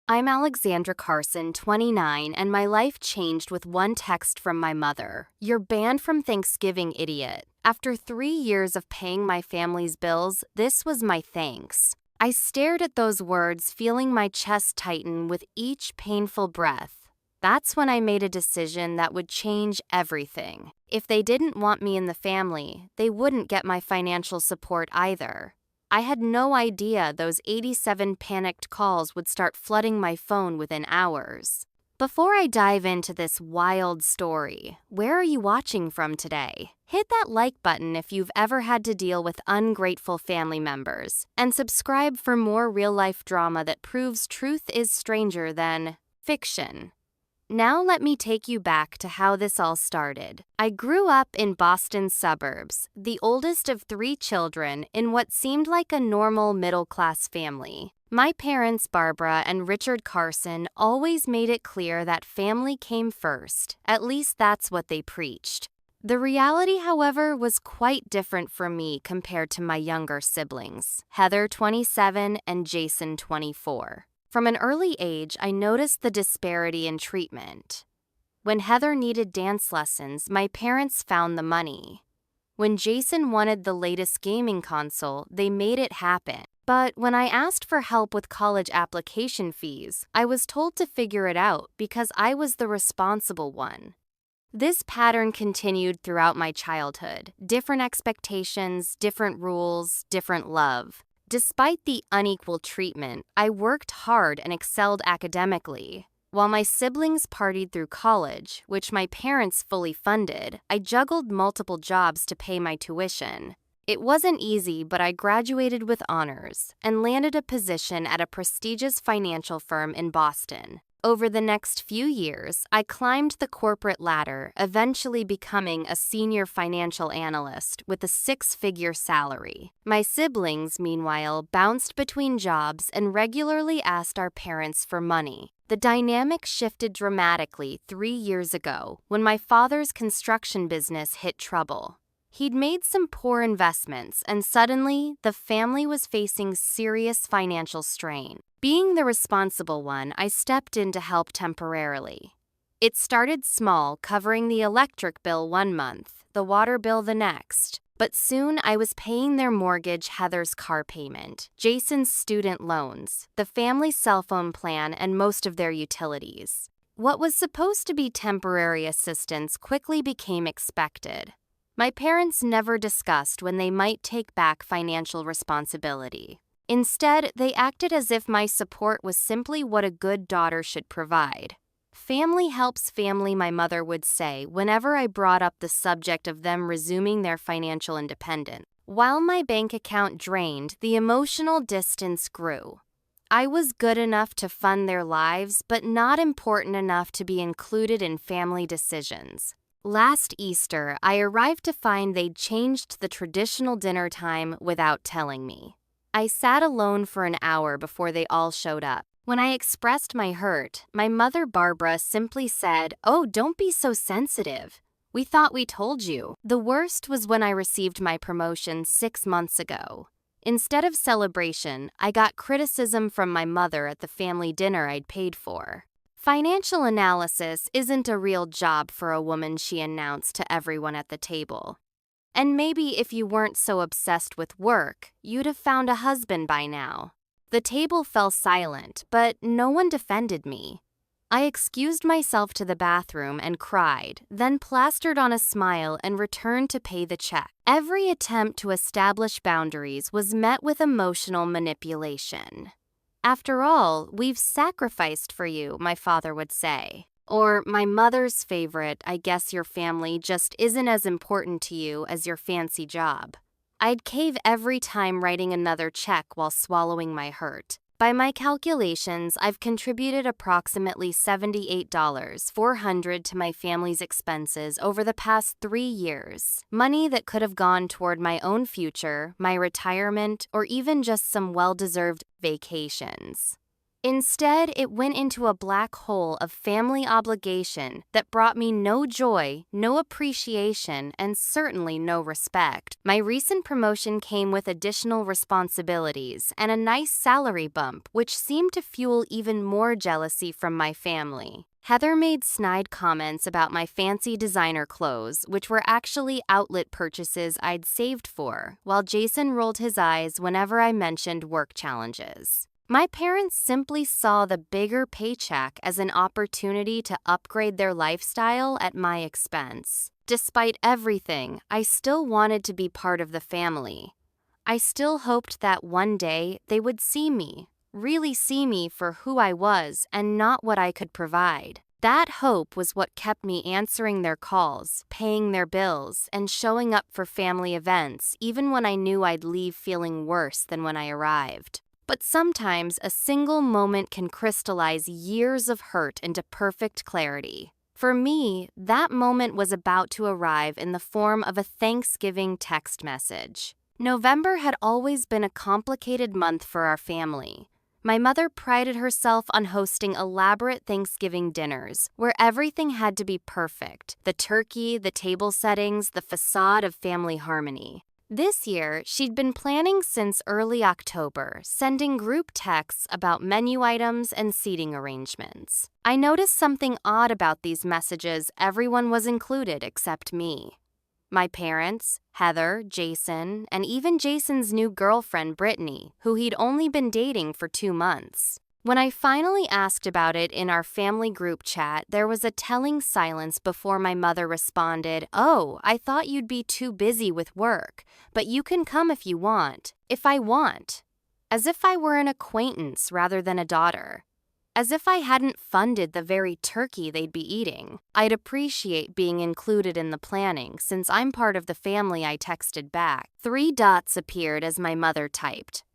I'm Alexandra Carson, 29, and my life changed with one text from my mother. "You're banned from Thanksgiving, idiot." After 3 years of paying my family's bills, this was my thanks. I stared at those words, feeling my chest tighten with each painful breath. That's when I made a decision that would change everything. If they didn't want me in the family, they wouldn't get my financial support either. I had no idea those 87 panicked calls would start flooding my phone within hours. Before I dive into this wild story, where are you watching from today? Hit that like button if you've ever had to deal with ungrateful family members, and subscribe for more real-life drama that proves truth is stranger than fiction. Now let me take you back to how this all started. I grew up in Boston's suburbs, the oldest of 3 children in what seemed like a normal middle-class family. My parents, Barbara and Richard Carson, always made it clear that family came first. At least that's what they preached. The reality, however, was quite different for me compared to my younger siblings, Heather, 27, and Jason, 24. From an early age, I noticed the disparity in treatment. When Heather needed dance lessons, my parents found the money. When Jason wanted the latest gaming console, they made it happen. But when I asked for help with college application fees, I was told to figure it out because I was the responsible one. This pattern continued throughout my childhood. Different expectations, different rules, different love. Despite the unequal treatment, I worked hard and excelled academically. While my siblings partied through college, which my parents fully funded, I juggled multiple jobs to pay my tuition. It wasn't easy, but I graduated with honors and landed a position at a prestigious financial firm in Boston. Over the next few years, I climbed the corporate ladder, eventually becoming a senior financial analyst with a 6-figure salary. My siblings, meanwhile, bounced between jobs and regularly asked our parents for money. The dynamic shifted dramatically 3 years ago when my father's construction business hit trouble. He'd made some poor investments, and suddenly, the family was facing serious financial strain. Being the responsible one, I stepped in to help temporarily. It started small, covering the electric bill one month, the water bill the next. But soon I was paying their mortgage, Heather's car payment, Jason's student loans, the family cell phone plan, and most of their utilities. What was supposed to be temporary assistance quickly became expected. My parents never discussed when they might take back financial responsibility. Instead, they acted as if my support was simply what a good daughter should provide. "Family helps family," my mother would say whenever I brought up the subject of them resuming their financial independence. While my bank account drained, the emotional distance grew. I was good enough to fund their lives, but not important enough to be included in family decisions. Last Easter, I arrived to find they'd changed the traditional dinner time without telling me. I sat alone for an hour before they all showed up. When I expressed my hurt, my mother, Barbara, simply said, "Oh, don't be so sensitive. We thought we told you." The worst was when I received my promotion 6 months ago. Instead of celebration, I got criticism from my mother at the family dinner I'd paid for. "Financial analysis isn't a real job for a woman," she announced to everyone at the table. "And maybe if you weren't so obsessed with work, you'd have found a husband by now." The table fell silent, but no one defended me. I excused myself to the bathroom and cried, then plastered on a smile and returned to pay the check. Every attempt to establish boundaries was met with emotional manipulation. "After all, we've sacrificed for you," my father would say. Or my mother's favorite, "I guess your family just isn't as important to you as your fancy job." I'd cave every time writing another check while swallowing my hurt. By my calculations, I've contributed approximately $78,400 to my family's expenses over the past 3 years. Money that could have gone toward my own future, my retirement, or even just some well-deserved vacations. Instead, it went into a black hole of family obligation that brought me no joy, no appreciation, and certainly no respect. My recent promotion came with additional responsibilities and a nice salary bump, which seemed to fuel even more jealousy from my family. Heather made snide comments about my fancy designer clothes, which were actually outlet purchases I'd saved for, while Jason rolled his eyes whenever I mentioned work challenges. My parents simply saw the bigger paycheck as an opportunity to upgrade their lifestyle at my expense. Despite everything, I still wanted to be part of the family. I still hoped that one day they would see me, really see me for who I was and not what I could provide. That hope was what kept me answering their calls, paying their bills, and showing up for family events even when I knew I'd leave feeling worse than when I arrived. But sometimes a single moment can crystallize years of hurt into perfect clarity. For me, that moment was about to arrive in the form of a Thanksgiving text message. November had always been a complicated month for our family. My mother prided herself on hosting elaborate Thanksgiving dinners, where everything had to be perfect: the turkey, the table settings, the facade of family harmony. This year, she'd been planning since early October, sending group texts about menu items and seating arrangements. I noticed something odd about these messages. Everyone was included except me. My parents, Heather, Jason, and even Jason's new girlfriend, Brittany, who he'd only been dating for 2 months. When I finally asked about it in our family group chat, there was a telling silence before my mother responded, "Oh, I thought you'd be too busy with work, but you can come if you want, if I want." As if I were an acquaintance rather than a daughter. As if I hadn't funded the very turkey they'd be eating. I'd appreciate being included in the planning since I'm part of the family. I texted back. 3 dots appeared as my mother typed.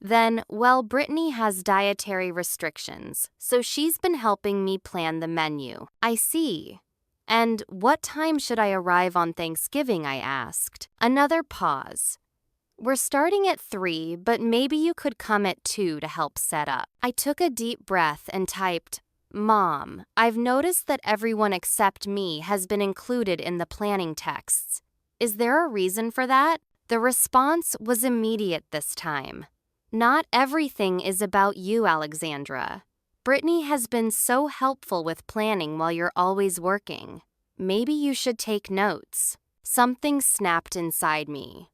Then, well, Brittany has dietary restrictions, so she's been helping me plan the menu. I see. And what time should I arrive on Thanksgiving? I asked. Another pause. We're starting at 3, but maybe you could come at 2 to help set up. I took a deep breath and typed, Mom, I've noticed that everyone except me has been included in the planning texts. Is there a reason for that? The response was immediate this time. Not everything is about you, Alexandra. Brittany has been so helpful with planning while you're always working. Maybe you should take notes. Something snapped inside me.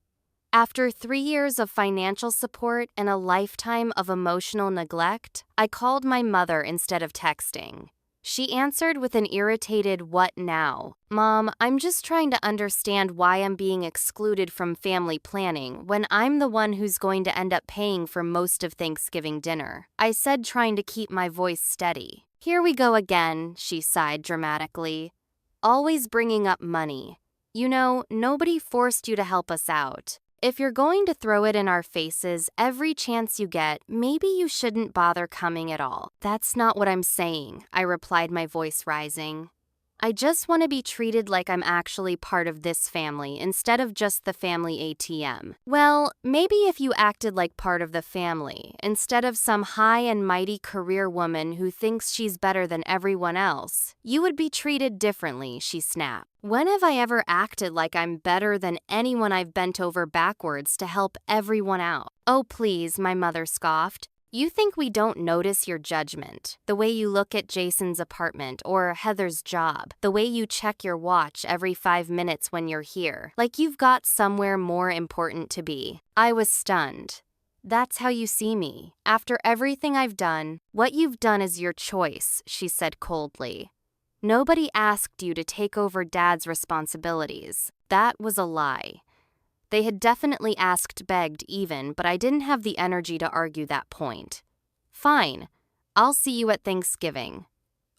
After 3 years of financial support and a lifetime of emotional neglect, I called my mother instead of texting. She answered with an irritated, "What now?" "Mom, I'm just trying to understand why I'm being excluded from family planning when I'm the one who's going to end up paying for most of Thanksgiving dinner," I said, trying to keep my voice steady. "Here we go again," she sighed dramatically. "Always bringing up money. You know, nobody forced you to help us out. If you're going to throw it in our faces every chance you get, maybe you shouldn't bother coming at all." "That's not what I'm saying," I replied, my voice rising. "I just want to be treated like I'm actually part of this family instead of just the family ATM." "Well, maybe if you acted like part of the family, instead of some high and mighty career woman who thinks she's better than everyone else, you would be treated differently," she snapped. "When have I ever acted like I'm better than anyone I've bent over backwards to help everyone out?" "Oh, please," my mother scoffed. "You think we don't notice your judgment, the way you look at Jason's apartment or Heather's job, the way you check your watch every 5 minutes when you're here, like you've got somewhere more important to be." I was stunned. "That's how you see me. After everything I've done, what you've done is your choice," she said coldly. "Nobody asked you to take over Dad's responsibilities." That was a lie. They had definitely asked, begged even, but I didn't have the energy to argue that point. "Fine, I'll see you at Thanksgiving.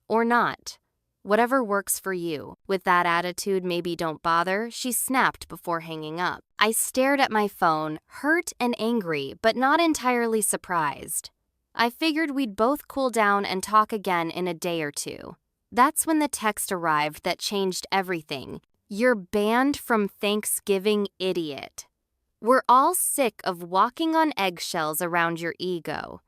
Or not. Whatever works for you." With that attitude, "Maybe don't bother," she snapped before hanging up. I stared at my phone, hurt and angry, but not entirely surprised. I figured we'd both cool down and talk again in a day or 2. That's when the text arrived that changed everything. "You're banned from Thanksgiving, idiot. We're all sick of walking on eggshells around your ego.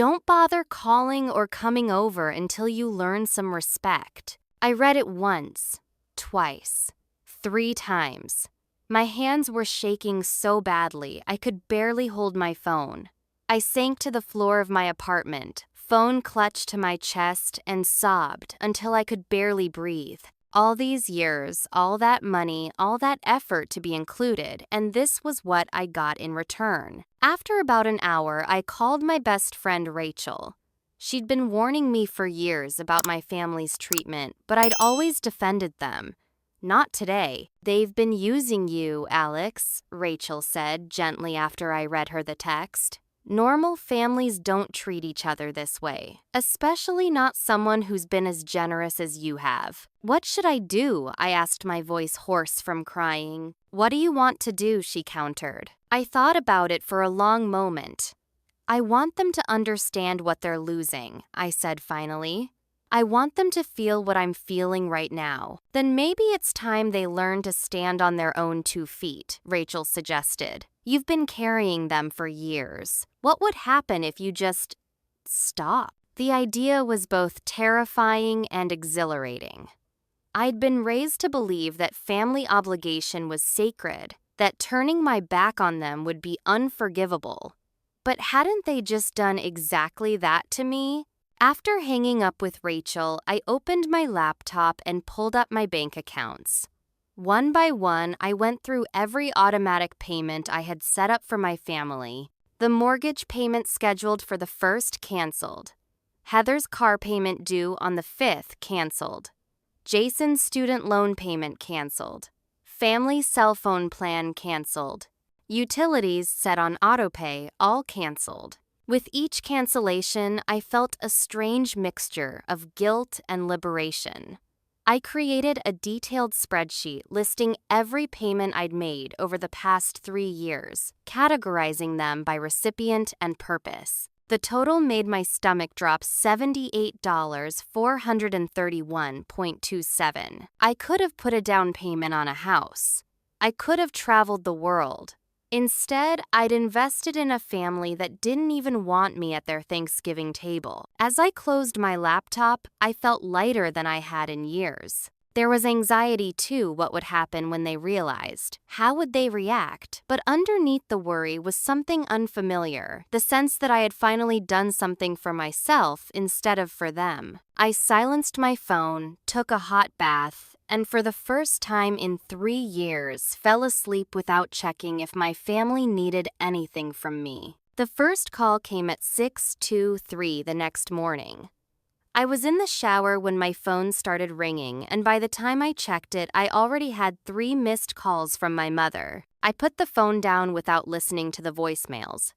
Don't bother calling or coming over until you learn some respect. I read it once, twice, 3 times. My hands were shaking so badly I could barely hold my phone. I sank to the floor of my apartment, phone clutched to my chest, and sobbed until I could barely breathe. All these years, all that money, all that effort to be included, and this was what I got in return. After about an hour, I called my best friend Rachel. She'd been warning me for years about my family's treatment, but I'd always defended them. Not today. They've been using you, Alex, Rachel said gently after I read her the text. Normal families don't treat each other this way, especially not someone who's been as generous as you have. What should I do? I asked, my voice hoarse from crying. What do you want to do? She countered. I thought about it for a long moment. I want them to understand what they're losing, I said finally. I want them to feel what I'm feeling right now. Then maybe it's time they learn to stand on their own 2 feet, Rachel suggested. You've been carrying them for years. What would happen if you just stop? The idea was both terrifying and exhilarating. I'd been raised to believe that family obligation was sacred, that turning my back on them would be unforgivable. But hadn't they just done exactly that to me? After hanging up with Rachel, I opened my laptop and pulled up my bank accounts. One by one, I went through every automatic payment I had set up for my family. The mortgage payment scheduled for the 1st canceled. Heather's car payment due on the 5th canceled. Jason's student loan payment canceled. Family cell phone plan canceled. Utilities set on autopay all canceled. With each cancellation, I felt a strange mixture of guilt and liberation. I created a detailed spreadsheet listing every payment I'd made over the past 3 years, categorizing them by recipient and purpose. The total made my stomach drop $78,431.27. I could have put a down payment on a house. I could have traveled the world. Instead, I'd invested in a family that didn't even want me at their Thanksgiving table. As I closed my laptop, I felt lighter than I had in years. There was anxiety too. What would happen when they realized? How would they react? But underneath the worry was something unfamiliar, the sense that I had finally done something for myself instead of for them. I silenced my phone, took a hot bath, and for the first time in 3 years, fell asleep without checking if my family needed anything from me. The first call came at 6:23 the next morning. I was in the shower when my phone started ringing, and by the time I checked it, I already had 3 missed calls from my mother. I put the phone down without listening to the voicemails.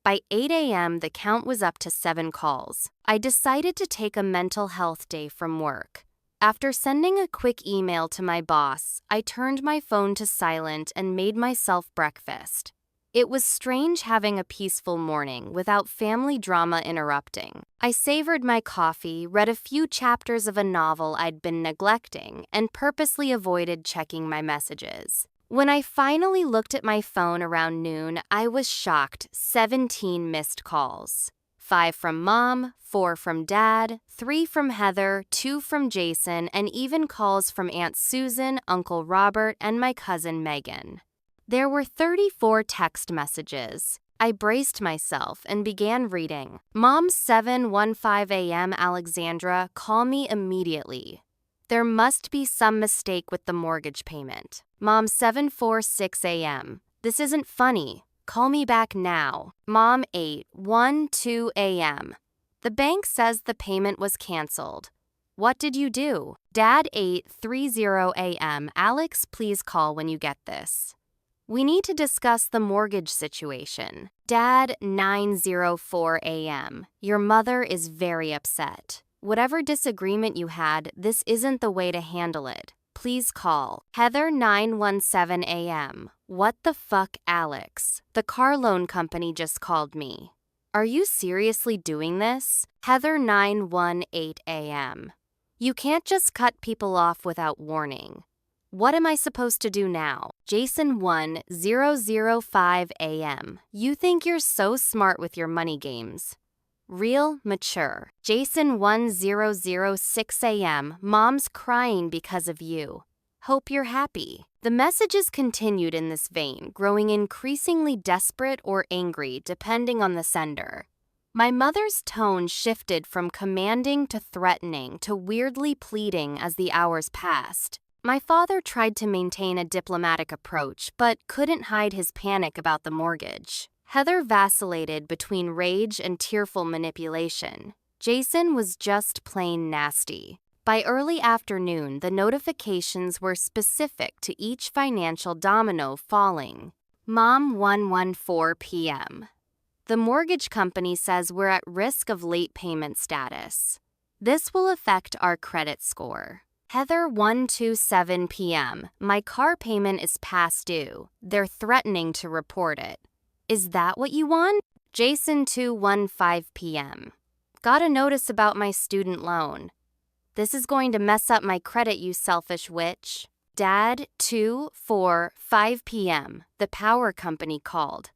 By 8 a.m., the count was up to 7 calls. I decided to take a mental health day from work. After sending a quick email to my boss, I turned my phone to silent and made myself breakfast. It was strange having a peaceful morning without family drama interrupting. I savored my coffee, read a few chapters of a novel I'd been neglecting, and purposely avoided checking my messages. When I finally looked at my phone around noon, I was shocked. 17 missed calls. 5 from Mom, 4 from Dad, 3 from Heather, 2 from Jason, and even calls from Aunt Susan, Uncle Robert, and my cousin Megan. There were 34 text messages. I braced myself and began reading. Mom, 7:15 a.m. Alexandra, call me immediately. There must be some mistake with the mortgage payment. Mom, 7:46 a.m. This isn't funny. Call me back now. Mom, 8:12 a.m. The bank says the payment was canceled. What did you do? Dad, 8:30 a.m. Alex, please call when you get this. We need to discuss the mortgage situation. Dad, 9:04 a.m. Your mother is very upset. Whatever disagreement you had, this isn't the way to handle it. Please call. Heather, 9:17 a.m. What the fuck, Alex? The car loan company just called me. Are you seriously doing this? Heather, 9:18 a.m. You can't just cut people off without warning. What am I supposed to do now? Jason, 1:005 a.m. You think you're so smart with your money games. Real, mature. Jason 1006 a.m. Mom's crying because of you. Hope you're happy. The messages continued in this vein, growing increasingly desperate or angry depending on the sender. My mother's tone shifted from commanding to threatening to weirdly pleading as the hours passed. My father tried to maintain a diplomatic approach, but couldn't hide his panic about the mortgage. Heather vacillated between rage and tearful manipulation. Jason was just plain nasty. By early afternoon, the notifications were specific to each financial domino falling. Mom, 1:14 p.m. The mortgage company says we're at risk of late payment status. This will affect our credit score. Heather, 1:27 p.m. My car payment is past due. They're threatening to report it. Is that what you want? Jason, 2:15 p.m. Got a notice about my student loan. This is going to mess up my credit, you selfish witch. Dad, 2:45 p.m. The power company called.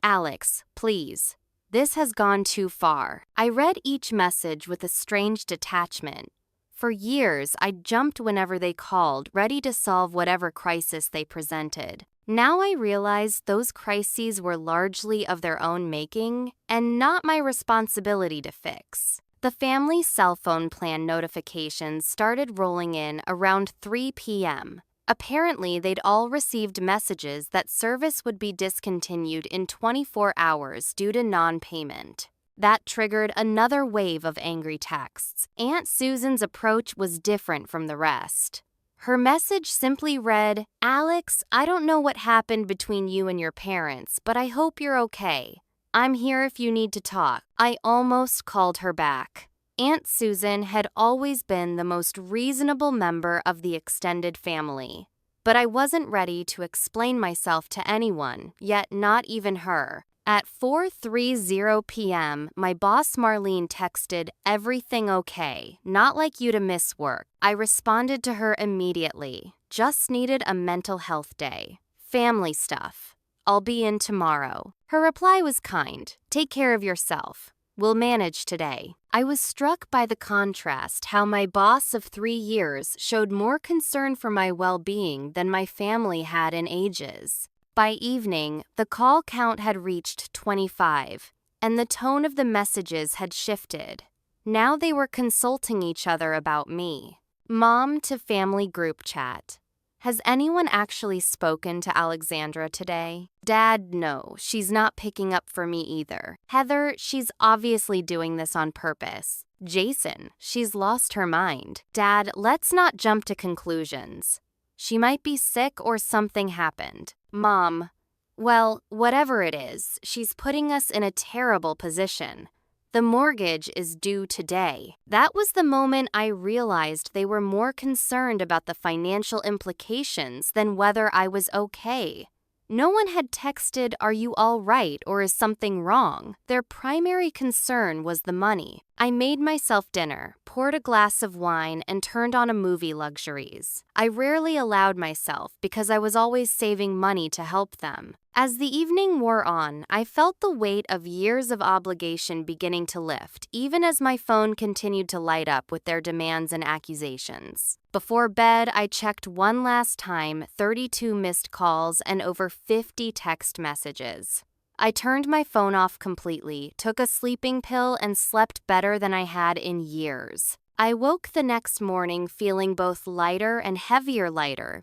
Alex, please. This has gone too far. I read each message with a strange detachment. For years, I jumped whenever they called, ready to solve whatever crisis they presented. Now I realize those crises were largely of their own making and not my responsibility to fix. The family cell phone plan notifications started rolling in around 3 p.m. Apparently, they'd all received messages that service would be discontinued in 24 hours due to non-payment. That triggered another wave of angry texts. Aunt Susan's approach was different from the rest. Her message simply read, Alex, I don't know what happened between you and your parents, but I hope you're okay. I'm here if you need to talk. I almost called her back. Aunt Susan had always been the most reasonable member of the extended family. But I wasn't ready to explain myself to anyone, yet not even her. At 4:30 p.m., my boss Marlene texted, everything okay, not like you to miss work. I responded to her immediately. Just needed a mental health day. Family stuff. I'll be in tomorrow. Her reply was kind. Take care of yourself. We'll manage today. I was struck by the contrast how my boss of 3 years showed more concern for my well-being than my family had in ages. By evening, the call count had reached 25, and the tone of the messages had shifted. Now they were consulting each other about me. Mom to family group chat. Has anyone actually spoken to Alexandra today? Dad, no, she's not picking up for me either. Heather, she's obviously doing this on purpose. Jason, she's lost her mind. Dad, let's not jump to conclusions. She might be sick or something happened. Mom, well, whatever it is, she's putting us in a terrible position. The mortgage is due today. That was the moment I realized they were more concerned about the financial implications than whether I was okay. No one had texted, "Are you all right?" or "Is something wrong?" Their primary concern was the money. I made myself dinner, poured a glass of wine, and turned on a movie luxuries. I rarely allowed myself because I was always saving money to help them. As the evening wore on, I felt the weight of years of obligation beginning to lift, even as my phone continued to light up with their demands and accusations. Before bed, I checked one last time, 32 missed calls and over 50 text messages. I turned my phone off completely, took a sleeping pill, and slept better than I had in years. I woke the next morning feeling both lighter and heavier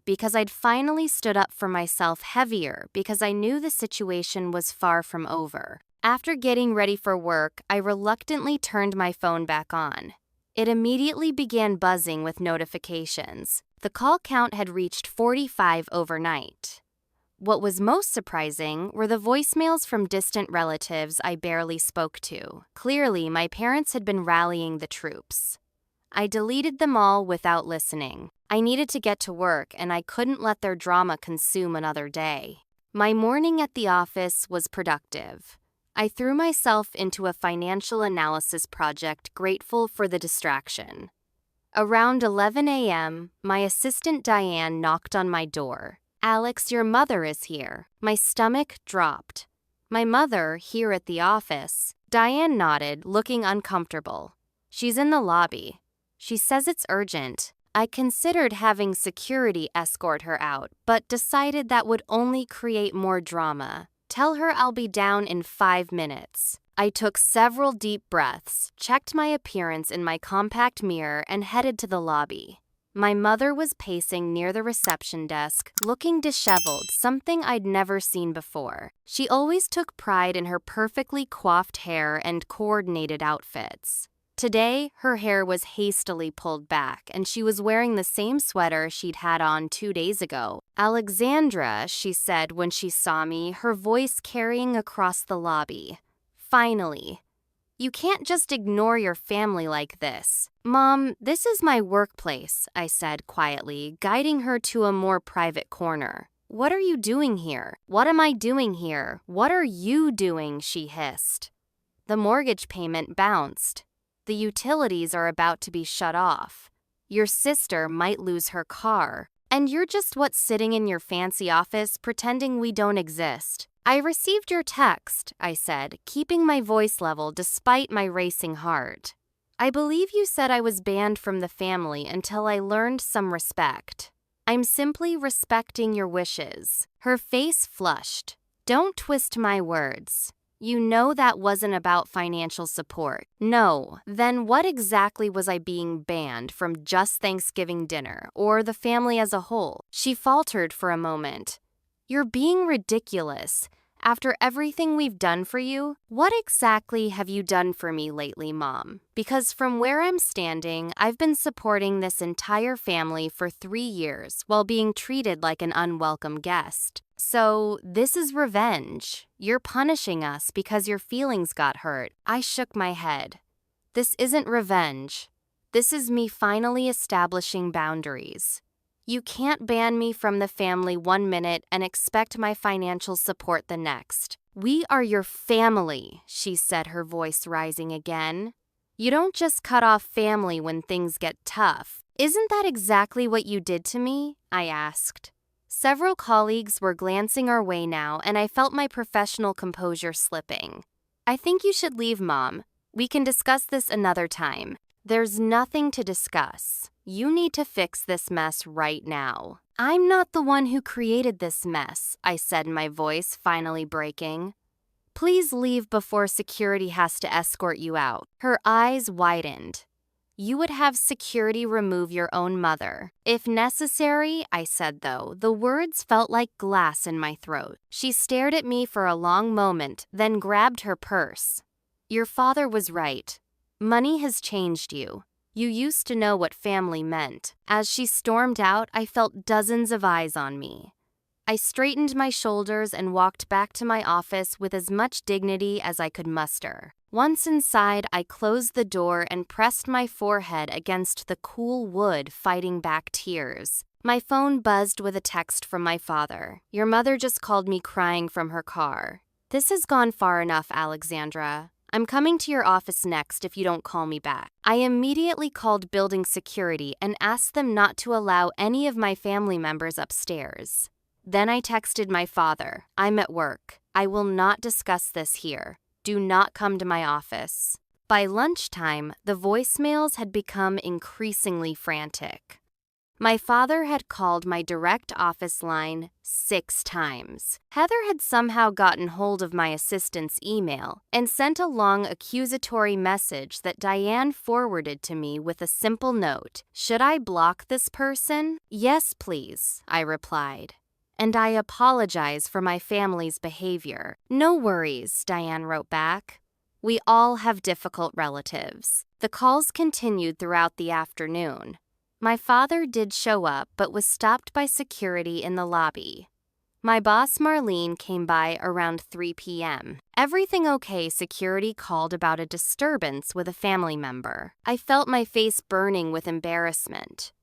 because I'd finally stood up for myself, heavier because I knew the situation was far from over. After getting ready for work, I reluctantly turned my phone back on. It immediately began buzzing with notifications. The call count had reached 45 overnight. What was most surprising were the voicemails from distant relatives I barely spoke to. Clearly, my parents had been rallying the troops. I deleted them all without listening. I needed to get to work, and I couldn't let their drama consume another day. My morning at the office was productive. I threw myself into a financial analysis project, grateful for the distraction. Around 11 a.m., my assistant Diane knocked on my door. "Alex, your mother is here." My stomach dropped. My mother, here at the office. Diane nodded, looking uncomfortable. She's in the lobby. She says it's urgent. I considered having security escort her out, but decided that would only create more drama. Tell her I'll be down in 5 minutes. I took several deep breaths, checked my appearance in my compact mirror, and headed to the lobby. My mother was pacing near the reception desk, looking disheveled, something I'd never seen before. She always took pride in her perfectly coiffed hair and coordinated outfits. Today, her hair was hastily pulled back, and she was wearing the same sweater she'd had on 2 days ago. "Alexandra," she said when she saw me, her voice carrying across the lobby. "Finally. You can't just ignore your family like this." "Mom, this is my workplace," I said quietly, guiding her to a more private corner. "What are you doing here?" "What am I doing here? What are you doing?" she hissed. The mortgage payment bounced. The utilities are about to be shut off. Your sister might lose her car. And you're just sitting in your fancy office pretending we don't exist. "I received your text," I said, keeping my voice level despite my racing heart. "I believe you said I was banned from the family until I learned some respect. I'm simply respecting your wishes." Her face flushed. "Don't twist my words. You know that wasn't about financial support." "No, then what exactly was I being banned from? Just Thanksgiving dinner, or the family as a whole?" She faltered for a moment. "You're being ridiculous. After everything we've done for you, what exactly have you done for me lately, Mom? Because from where I'm standing, I've been supporting this entire family for 3 years while being treated like an unwelcome guest. So this is revenge. You're punishing us because your feelings got hurt." I shook my head. "This isn't revenge. This is me finally establishing boundaries. You can't ban me from the family 1 minute and expect my financial support the next." "We are your family," she said, her voice rising again. "You don't just cut off family when things get tough." "Isn't that exactly what you did to me?" I asked. Several colleagues were glancing our way now, and I felt my professional composure slipping. "I think you should leave, Mom. We can discuss this another time." "There's nothing to discuss. You need to fix this mess right now." "I'm not the one who created this mess," I said, my voice finally breaking. "Please leave before security has to escort you out." Her eyes widened. "You would have security remove your own mother." "If necessary," I said, though. The words felt like glass in my throat. She stared at me for a long moment, then grabbed her purse. "Your father was right. Money has changed you. You used to know what family meant." As she stormed out, I felt dozens of eyes on me. I straightened my shoulders and walked back to my office with as much dignity as I could muster. Once inside, I closed the door and pressed my forehead against the cool wood, fighting back tears. My phone buzzed with a text from my father. "Your mother just called me crying from her car. This has gone far enough, Alexandra. I'm coming to your office next if you don't call me back." I immediately called building security and asked them not to allow any of my family members upstairs. Then I texted my father, "I'm at work. I will not discuss this here. Do not come to my office." By lunchtime, the voicemails had become increasingly frantic. My father had called my direct office line 6 times. Heather had somehow gotten hold of my assistant's email and sent a long accusatory message that Diane forwarded to me with a simple note. "Should I block this person?" "Yes, please," I replied. "And I apologize for my family's behavior." "No worries," Diane wrote back. "We all have difficult relatives." The calls continued throughout the afternoon. My father did show up, but was stopped by security in the lobby. My boss, Marlene, came by around 3 p.m. "Everything okay?" Security called about a disturbance with a family member. I felt my face burning with embarrassment.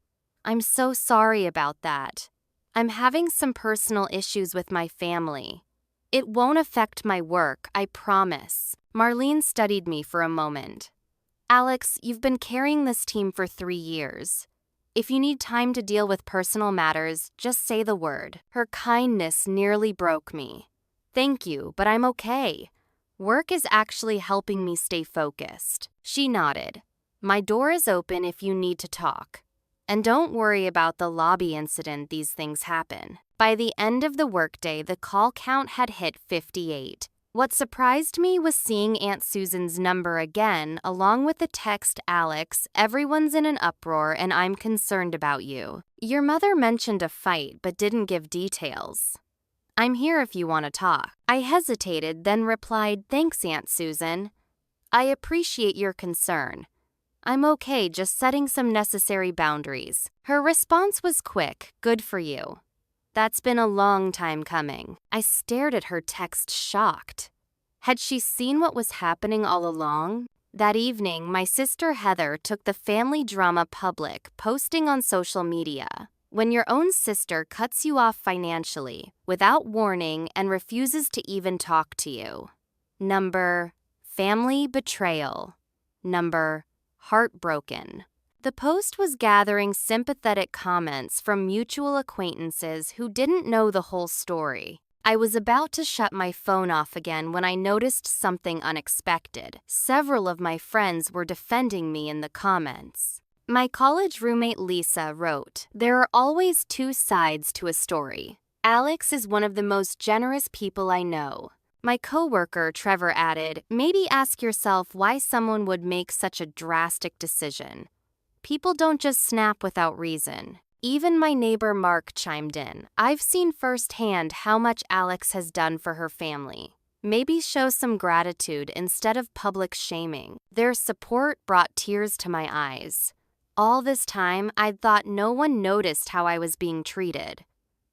"I'm so sorry about that. I'm having some personal issues with my family. It won't affect my work, I promise." Marlene studied me for a moment. "Alex, you've been carrying this team for 3 years. If you need time to deal with personal matters, just say the word." Her kindness nearly broke me. Thank you, but I'm okay. Work is actually helping me stay focused. She nodded. My door is open if you need to talk. And don't worry about the lobby incident, these things happen. By the end of the workday, the call count had hit 58. What surprised me was seeing Aunt Susan's number again, along with the text, "Alex, everyone's in an uproar and I'm concerned about you. Your mother mentioned a fight but didn't give details. I'm here if you want to talk." I hesitated, then replied, "Thanks, Aunt Susan. I appreciate your concern. I'm okay, just setting some necessary boundaries." Her response was quick, "Good for you. That's been a long time coming." I stared at her text, shocked. Had she seen what was happening all along? That evening, my sister Heather took the family drama public, posting on social media. When your own sister cuts you off financially, without warning, and refuses to even talk to you. Number, family betrayal. Number, heartbroken. The post was gathering sympathetic comments from mutual acquaintances who didn't know the whole story. I was about to shut my phone off again when I noticed something unexpected. Several of my friends were defending me in the comments. My college roommate Lisa wrote, "There are always two sides to a story. Alex is one of the most generous people I know." My coworker Trevor added, "Maybe ask yourself why someone would make such a drastic decision. People don't just snap without reason." Even my neighbor Mark chimed in, "I've seen firsthand how much Alex has done for her family. Maybe show some gratitude instead of public shaming." Their support brought tears to my eyes. All this time, I'd thought no one noticed how I was being treated.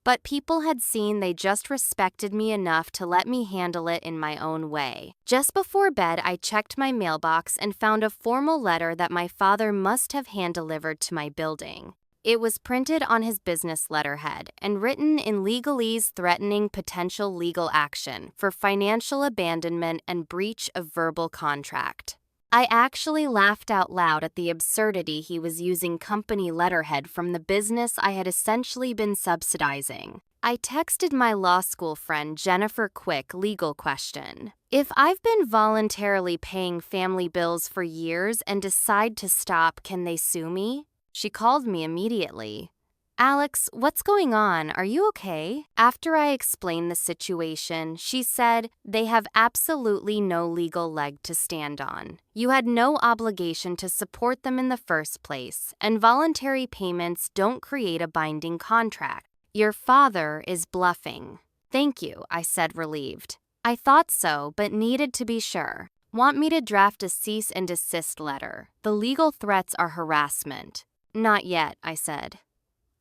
But people had seen they just respected me enough to let me handle it in my own way. Just before bed, I checked my mailbox and found a formal letter that my father must have hand-delivered to my building. It was printed on his business letterhead and written in legalese threatening potential legal action for financial abandonment and breach of verbal contract. I actually laughed out loud at the absurdity he was using company letterhead from the business I had essentially been subsidizing. I texted my law school friend Jennifer quick legal question. If I've been voluntarily paying family bills for years and decide to stop, can they sue me? She called me immediately. "Alex, what's going on? Are you okay?" After I explained the situation, she said, "They have absolutely no legal leg to stand on. You had no obligation to support them in the first place, and voluntary payments don't create a binding contract. Your father is bluffing." "Thank you," I said, relieved. I thought so, but needed to be sure. "Want me to draft a cease and desist letter? The legal threats are harassment." "Not yet," I said.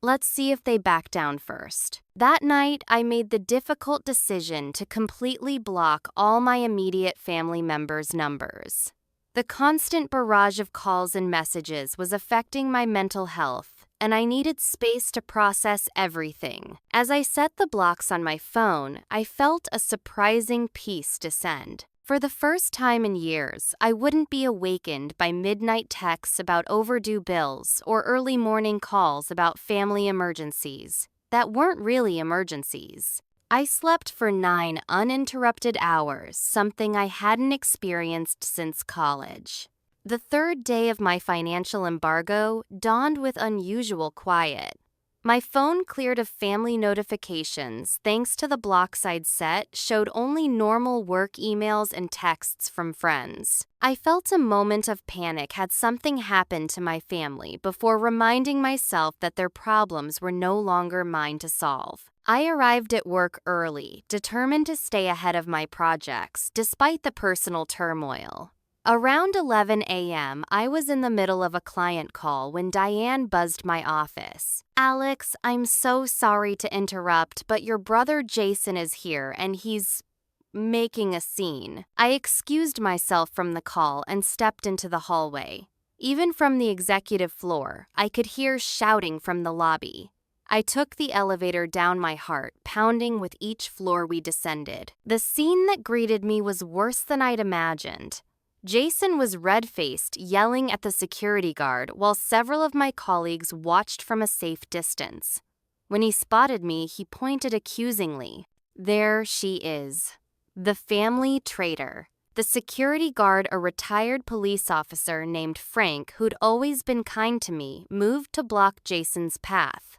"Let's see if they back down first." That night, I made the difficult decision to completely block all my immediate family members' numbers. The constant barrage of calls and messages was affecting my mental health, and I needed space to process everything. As I set the blocks on my phone, I felt a surprising peace descend. For the first time in years, I wouldn't be awakened by midnight texts about overdue bills or early morning calls about family emergencies that weren't really emergencies. I slept for 9 uninterrupted hours, something I hadn't experienced since college. The third day of my financial embargo dawned with unusual quiet. My phone cleared of family notifications thanks to the blocks I'd set showed only normal work emails and texts from friends. I felt a moment of panic had something happened to my family before reminding myself that their problems were no longer mine to solve. I arrived at work early, determined to stay ahead of my projects despite the personal turmoil. Around 11 a.m., I was in the middle of a client call when Diane buzzed my office. "Alex, I'm so sorry to interrupt, but your brother Jason is here and he's making a scene." I excused myself from the call and stepped into the hallway. Even from the executive floor, I could hear shouting from the lobby. I took the elevator down, my heart pounding with each floor we descended. The scene that greeted me was worse than I'd imagined. Jason was red-faced, yelling at the security guard while several of my colleagues watched from a safe distance. When he spotted me, he pointed accusingly. There she is. The family traitor. The security guard, a retired police officer named Frank, who'd always been kind to me, moved to block Jason's path.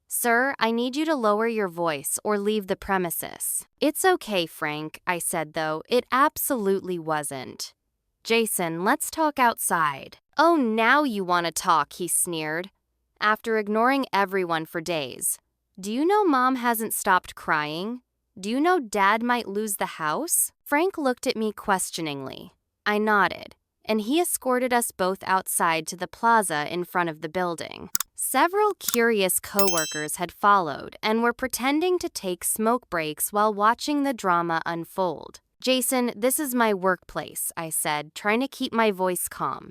"Sir, I need you to lower your voice or leave the premises." "It's okay, Frank," I said, though it absolutely wasn't. "Jason, let's talk outside." "Oh, now you want to talk," he sneered. After ignoring everyone for days. "Do you know Mom hasn't stopped crying? Do you know Dad might lose the house?" Frank looked at me questioningly. I nodded, and he escorted us both outside to the plaza in front of the building. Several curious coworkers had followed and were pretending to take smoke breaks while watching the drama unfold. "Jason, this is my workplace," I said, trying to keep my voice calm.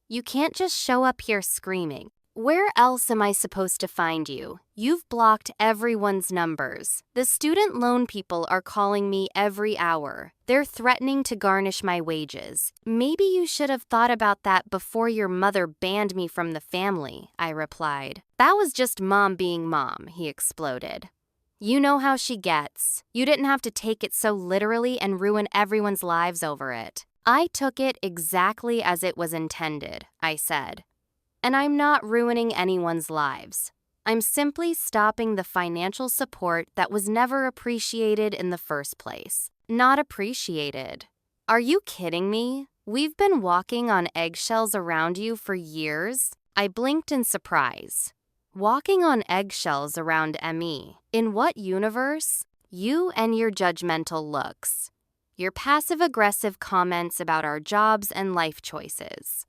"You can't just show up here screaming. Where else am I supposed to find you? You've blocked everyone's numbers. The student loan people are calling me every hour. They're threatening to garnish my wages. Maybe you should have thought about that before your mother banned me from the family," I replied. "That was just Mom being Mom," he exploded. "You know how she gets. You didn't have to take it so literally and ruin everyone's lives over it." "I took it exactly as it was intended," I said. "And I'm not ruining anyone's lives. I'm simply stopping the financial support that was never appreciated in the first place." "Not appreciated? Are you kidding me? We've been walking on eggshells around you for years." I blinked in surprise. "Walking on eggshells around me? In what universe?" "You and your judgmental looks. Your passive-aggressive comments about our jobs and life choices.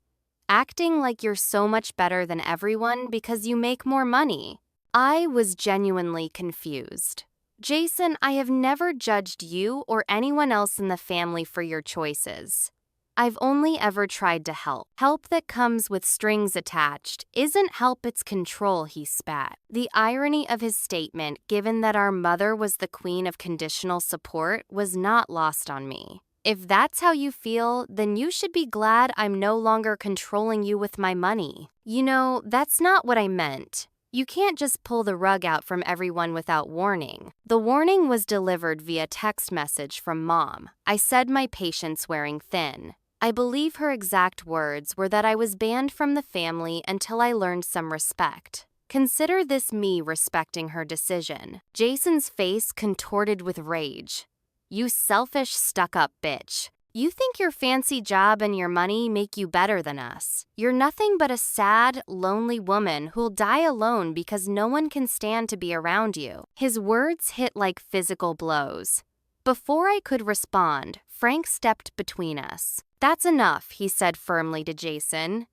Acting like you're so much better than everyone because you make more money." I was genuinely confused. "Jason, I have never judged you or anyone else in the family for your choices. I've only ever tried to help. Help that comes with strings attached isn't help, it's control," he spat. The irony of his statement, given that our mother was the queen of conditional support, was not lost on me. "If that's how you feel, then you should be glad I'm no longer controlling you with my money. You know, that's not what I meant. You can't just pull the rug out from everyone without warning." The warning was delivered via text message from Mom. I said, my patience wearing thin. I believe her exact words were that I was banned from the family until I learned some respect. Consider this me respecting her decision. Jason's face contorted with rage. "You selfish, stuck-up bitch. You think your fancy job and your money make you better than us. You're nothing but a sad, lonely woman who'll die alone because no one can stand to be around you." His words hit like physical blows. Before I could respond, Frank stepped between us. "That's enough," he said firmly to Jason.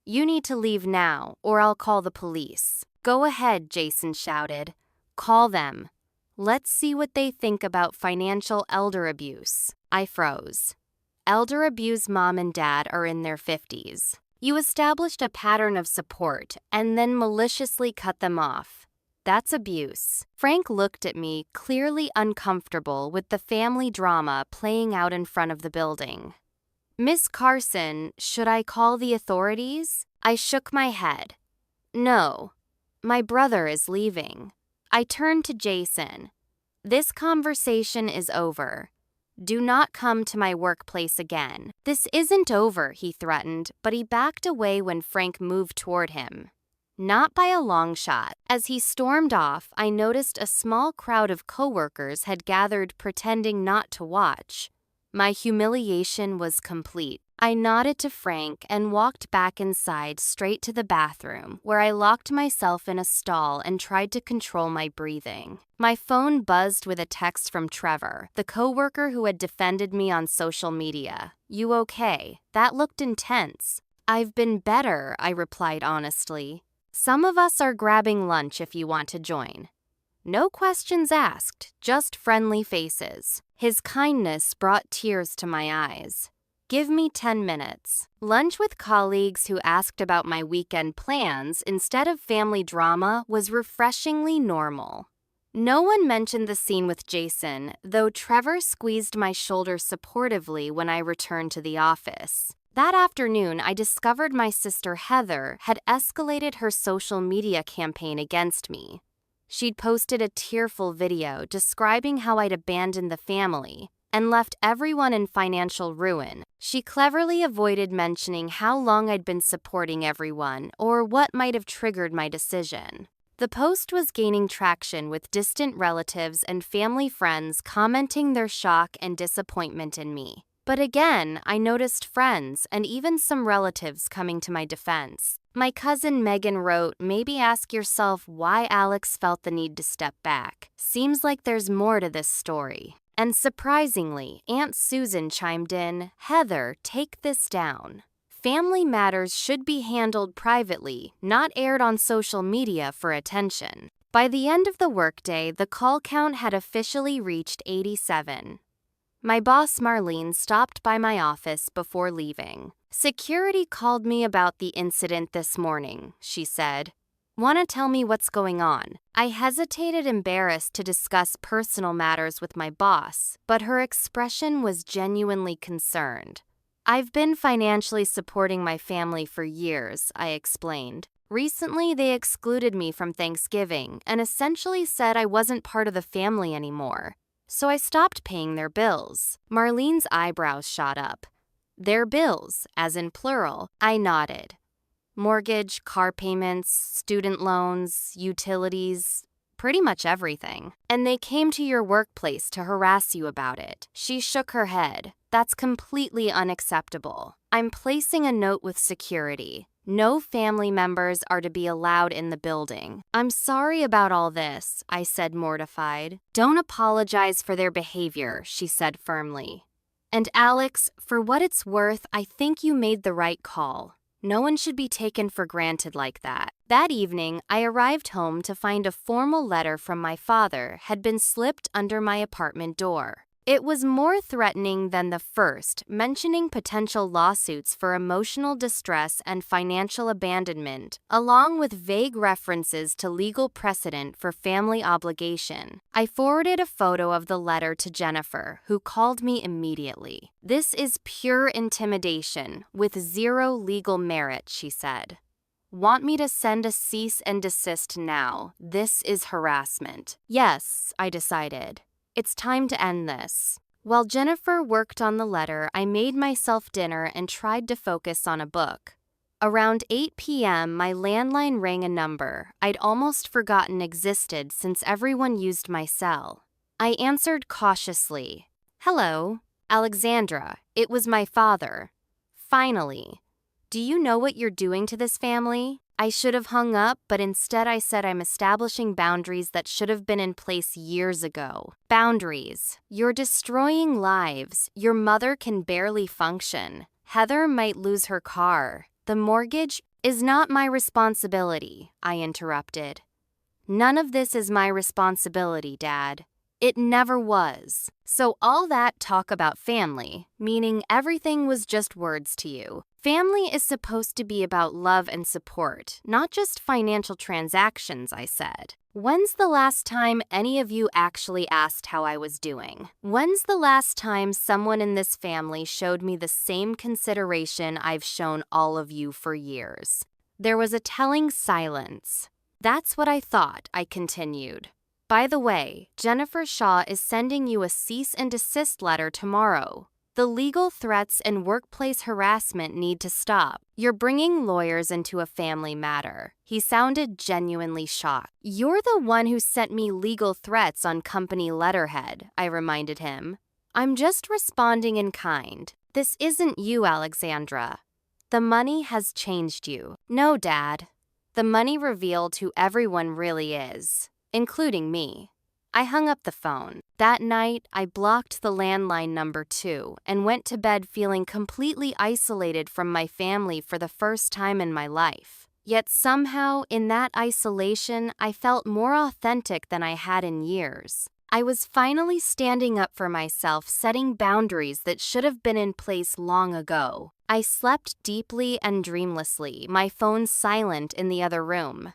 "You need to leave now, or I'll call the police." "Go ahead," Jason shouted. "Call them. Let's see what they think about financial elder abuse." I froze. Elder abuse Mom and Dad are in their 50s. You established a pattern of support and then maliciously cut them off. That's abuse. Frank looked at me, clearly uncomfortable with the family drama playing out in front of the building. "Miss Carson, should I call the authorities?" I shook my head. "No. My brother is leaving." I turned to Jason. "This conversation is over. Do not come to my workplace again." "This isn't over," he threatened, but he backed away when Frank moved toward him. Not by a long shot. As he stormed off, I noticed a small crowd of coworkers had gathered pretending not to watch. My humiliation was complete. I nodded to Frank and walked back inside straight to the bathroom, where I locked myself in a stall and tried to control my breathing. My phone buzzed with a text from Trevor, the coworker who had defended me on social media. "You okay? That looked intense." "I've been better," I replied honestly. "Some of us are grabbing lunch if you want to join." No questions asked, just friendly faces. His kindness brought tears to my eyes. "Give me 10 minutes. Lunch with colleagues who asked about my weekend plans instead of family drama was refreshingly normal. No one mentioned the scene with Jason, though Trevor squeezed my shoulder supportively when I returned to the office. That afternoon, I discovered my sister Heather had escalated her social media campaign against me. She'd posted a tearful video describing how I'd abandoned the family and left everyone in financial ruin. She cleverly avoided mentioning how long I'd been supporting everyone or what might have triggered my decision. The post was gaining traction with distant relatives and family friends commenting their shock and disappointment in me. But again, I noticed friends and even some relatives coming to my defense. My cousin Megan wrote, "Maybe ask yourself why Alex felt the need to step back. Seems like there's more to this story." And surprisingly, Aunt Susan chimed in, "Heather, take this down. Family matters should be handled privately, not aired on social media for attention." By the end of the workday, the call count had officially reached 87. My boss Marlene stopped by my office before leaving. "Security called me about the incident this morning," she said. "Want to tell me what's going on?" I hesitated, embarrassed to discuss personal matters with my boss, but her expression was genuinely concerned. "I've been financially supporting my family for years," I explained. "Recently, they excluded me from Thanksgiving and essentially said I wasn't part of the family anymore. So I stopped paying their bills." Marlene's eyebrows shot up. "Their bills, as in plural." I nodded. "Mortgage, car payments, student loans, utilities, pretty much everything. And they came to your workplace to harass you about it." She shook her head. "That's completely unacceptable. I'm placing a note with security. No family members are to be allowed in the building." "I'm sorry about all this," I said, mortified. "Don't apologize for their behavior," she said firmly. "And Alex, for what it's worth, I think you made the right call. No one should be taken for granted like that." That evening, I arrived home to find a formal letter from my father had been slipped under my apartment door. It was more threatening than the first, mentioning potential lawsuits for emotional distress and financial abandonment, along with vague references to legal precedent for family obligation. I forwarded a photo of the letter to Jennifer, who called me immediately. "This is pure intimidation, with zero legal merit," she said. "Want me to send a cease and desist now? This is harassment." "Yes," I decided. "It's time to end this." While Jennifer worked on the letter, I made myself dinner and tried to focus on a book. Around 8 p.m., my landline rang, a number I'd almost forgotten existed since everyone used my cell. I answered cautiously. "Hello, Alexandra. It was my father." "Finally. Do you know what you're doing to this family?" I should have hung up, but instead I said I'm establishing boundaries that should have been in place years ago. "Boundaries. You're destroying lives. Your mother can barely function. Heather might lose her car. The mortgage is not my responsibility," I interrupted. "None of this is my responsibility, Dad. It never was. So all that talk about family, meaning everything was just words to you. Family is supposed to be about love and support, not just financial transactions," I said. "When's the last time any of you actually asked how I was doing? When's the last time someone in this family showed me the same consideration I've shown all of you for years?" There was a telling silence. "That's what I thought," I continued. "By the way, Jennifer Shaw is sending you a cease and desist letter tomorrow. The legal threats and workplace harassment need to stop. You're bringing lawyers into a family matter." He sounded genuinely shocked. "You're the one who sent me legal threats on company letterhead," I reminded him. "I'm just responding in kind. This isn't you, Alexandra. The money has changed you." "No, Dad. The money revealed who everyone really is, including me." I hung up the phone. That night, I blocked the landline number too and went to bed feeling completely isolated from my family for the first time in my life. Yet somehow, in that isolation, I felt more authentic than I had in years. I was finally standing up for myself, setting boundaries that should have been in place long ago. I slept deeply and dreamlessly, my phone silent in the other room.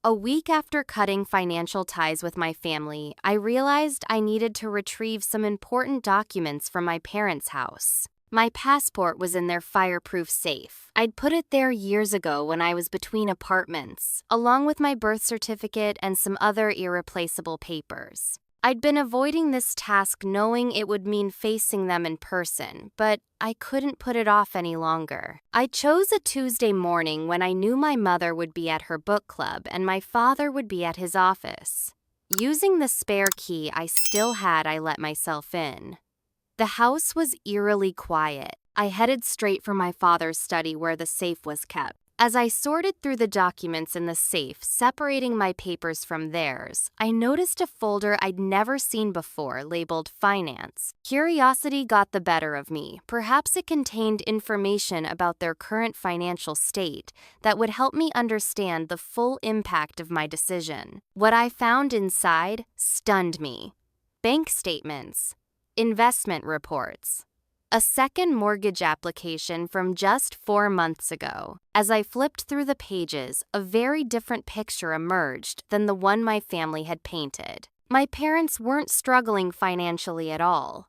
A week after cutting financial ties with my family, I realized I needed to retrieve some important documents from my parents' house. My passport was in their fireproof safe. I'd put it there years ago when I was between apartments, along with my birth certificate and some other irreplaceable papers. I'd been avoiding this task knowing it would mean facing them in person, but I couldn't put it off any longer. I chose a Tuesday morning when I knew my mother would be at her book club and my father would be at his office. Using the spare key I still had, I let myself in. The house was eerily quiet. I headed straight for my father's study where the safe was kept. As I sorted through the documents in the safe, separating my papers from theirs, I noticed a folder I'd never seen before labeled Finance. Curiosity got the better of me. Perhaps it contained information about their current financial state that would help me understand the full impact of my decision. What I found inside stunned me. Bank statements, investment reports, a second mortgage application from just 4 months ago. As I flipped through the pages, a very different picture emerged than the one my family had painted. My parents weren't struggling financially at all.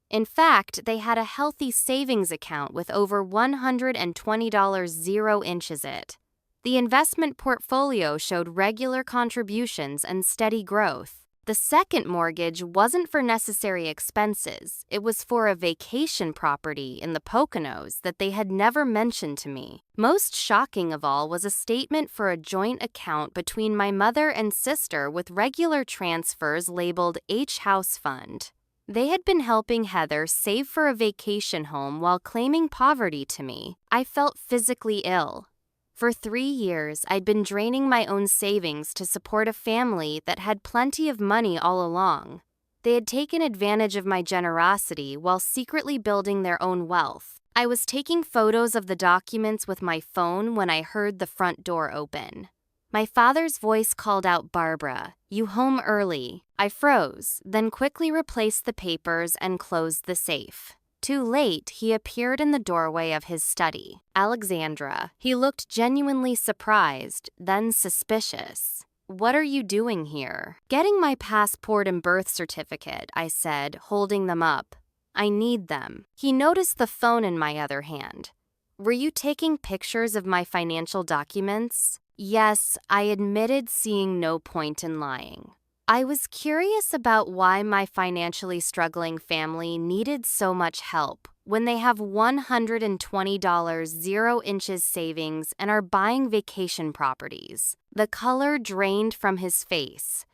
In fact, they had a healthy savings account with over $120 zero inches it. The investment portfolio showed regular contributions and steady growth. The second mortgage wasn't for necessary expenses. It was for a vacation property in the Poconos that they had never mentioned to me. Most shocking of all was a statement for a joint account between my mother and sister with regular transfers labeled H House Fund. They had been helping Heather save for a vacation home while claiming poverty to me. I felt physically ill. For 3 years, I'd been draining my own savings to support a family that had plenty of money all along. They had taken advantage of my generosity while secretly building their own wealth. I was taking photos of the documents with my phone when I heard the front door open. My father's voice called out, "Barbara, you home early." I froze, then quickly replaced the papers and closed the safe. Too late, he appeared in the doorway of his study. Alexandra. He looked genuinely surprised, then suspicious. "What are you doing here?" "Getting my passport and birth certificate," I said, holding them up. "I need them." He noticed the phone in my other hand. "Were you taking pictures of my financial documents?" Yes, I admitted, seeing no point in lying. I was curious about why my financially struggling family needed so much help when they have $120 zero inches savings and are buying vacation properties. The color drained from his face.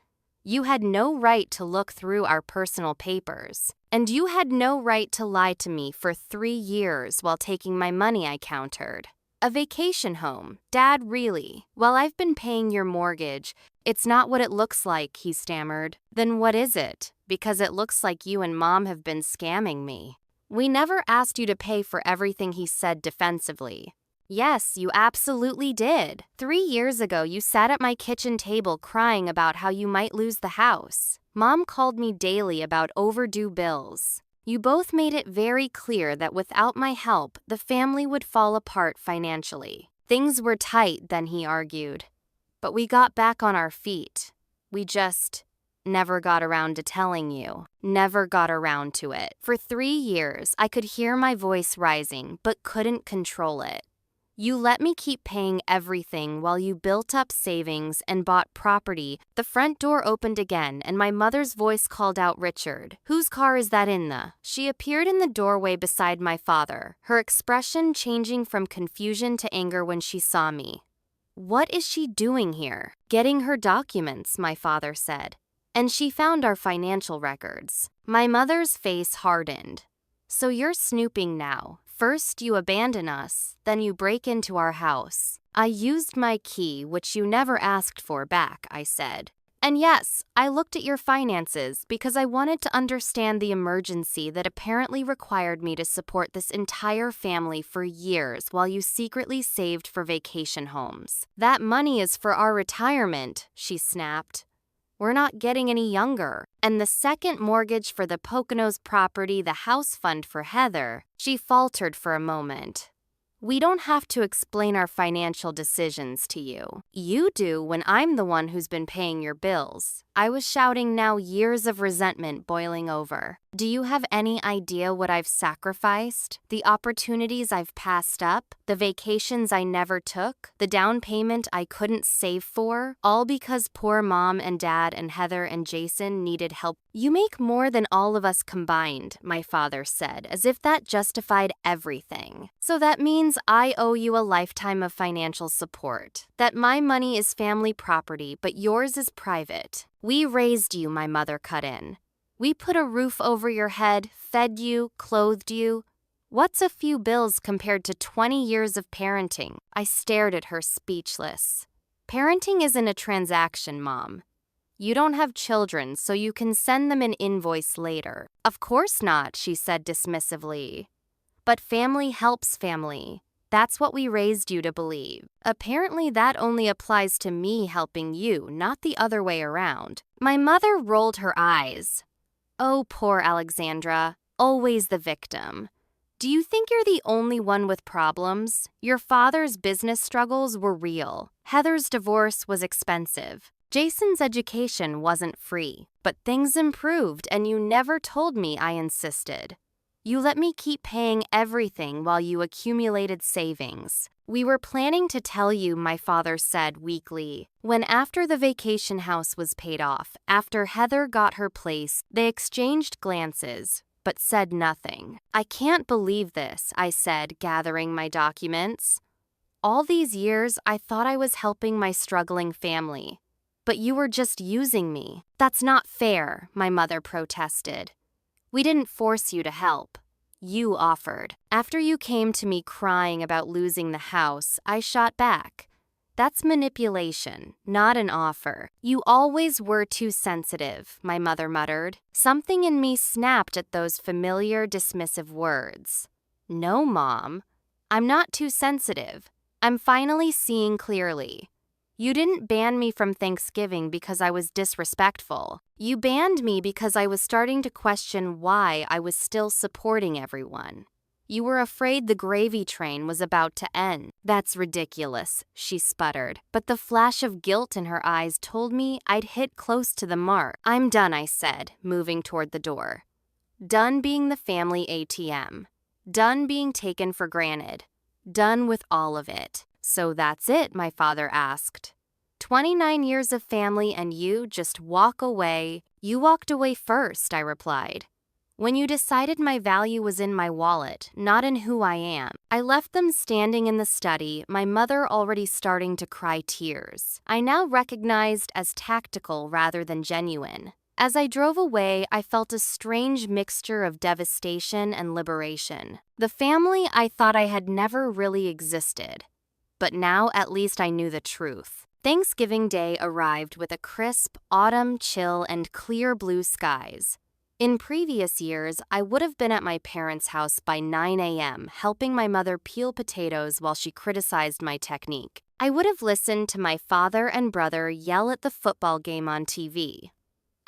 "You had no right to look through our personal papers. And you had no right to lie to me for 3 years while taking my money," I countered. "A vacation home, Dad, really? Well, I've been paying your mortgage. It's not what it looks like," he stammered. "Then what is it? Because it looks like you and Mom have been scamming me." "We never asked you to pay for everything," he said defensively. "Yes, you absolutely did. 3 years ago, you sat at my kitchen table crying about how you might lose the house. Mom called me daily about overdue bills. You both made it very clear that without my help, the family would fall apart financially. Things were tight then," he argued. "But we got back on our feet. We just never got around to telling you. Never got around to it. For 3 years, I could hear my voice rising, but couldn't control it. You let me keep paying everything while you built up savings and bought property." The front door opened again, and my mother's voice called out, "Richard, whose car is that in the?" She appeared in the doorway beside my father, her expression changing from confusion to anger when she saw me. "What is she doing here?" "Getting her documents," my father said. "And she found our financial records." My mother's face hardened. "So you're snooping now. First you abandon us, then you break into our house." "I used my key, which you never asked for, back," I said. "And yes, I looked at your finances because I wanted to understand the emergency that apparently required me to support this entire family for years while you secretly saved for vacation homes. That money is for our retirement," she snapped. "We're not getting any younger. And the second mortgage for the Poconos property, the house fund for Heather." She faltered for a moment. "We don't have to explain our financial decisions to you. You do when I'm the one who's been paying your bills." I was shouting now, years of resentment boiling over. Do you have any idea what I've sacrificed? The opportunities I've passed up? The vacations I never took? The down payment I couldn't save for? All because poor Mom and Dad and Heather and Jason needed help. You make more than all of us combined, my father said, as if that justified everything. So that means I owe you a lifetime of financial support. That my money is family property, but yours is private. We raised you, my mother cut in. We put a roof over your head, fed you, clothed you. What's a few bills compared to 20 years of parenting? I stared at her speechless. Parenting isn't a transaction, Mom. You don't have children, so you can send them an invoice later. Of course not, she said dismissively. But family helps family. That's what we raised you to believe. Apparently that only applies to me helping you, not the other way around. My mother rolled her eyes. Oh, poor Alexandra, always the victim. Do you think you're the only one with problems? Your father's business struggles were real. Heather's divorce was expensive. Jason's education wasn't free. But things improved, and you never told me, I insisted. You let me keep paying everything while you accumulated savings. We were planning to tell you, my father said weakly. When after the vacation house was paid off, after Heather got her place, they exchanged glances, but said nothing. I can't believe this, I said, gathering my documents. All these years, I thought I was helping my struggling family. But you were just using me. That's not fair, my mother protested. We didn't force you to help. You offered. After you came to me crying about losing the house, I shot back. That's manipulation, not an offer. You always were too sensitive, my mother muttered. Something in me snapped at those familiar, dismissive words. No, Mom. I'm not too sensitive. I'm finally seeing clearly. You didn't ban me from Thanksgiving because I was disrespectful. You banned me because I was starting to question why I was still supporting everyone. You were afraid the gravy train was about to end. That's ridiculous, she sputtered, but the flash of guilt in her eyes told me I'd hit close to the mark. I'm done, I said, moving toward the door. Done being the family ATM. Done being taken for granted. Done with all of it. So that's it, my father asked. 29 years of family and you just walk away. You walked away first, I replied. When you decided my value was in my wallet, not in who I am. I left them standing in the study, my mother already starting to cry tears. I now recognized as tactical rather than genuine. As I drove away, I felt a strange mixture of devastation and liberation. The family I thought I had never really existed. But now at least I knew the truth. Thanksgiving Day arrived with a crisp, autumn chill and clear blue skies. In previous years, I would have been at my parents' house by 9 a.m., helping my mother peel potatoes while she criticized my technique. I would have listened to my father and brother yell at the football game on TV.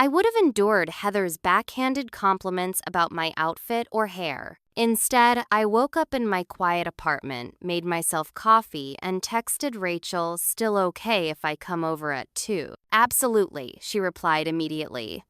I would have endured Heather's backhanded compliments about my outfit or hair. Instead, I woke up in my quiet apartment, made myself coffee, and texted Rachel, still okay if I come over at 2. Absolutely, she replied immediately.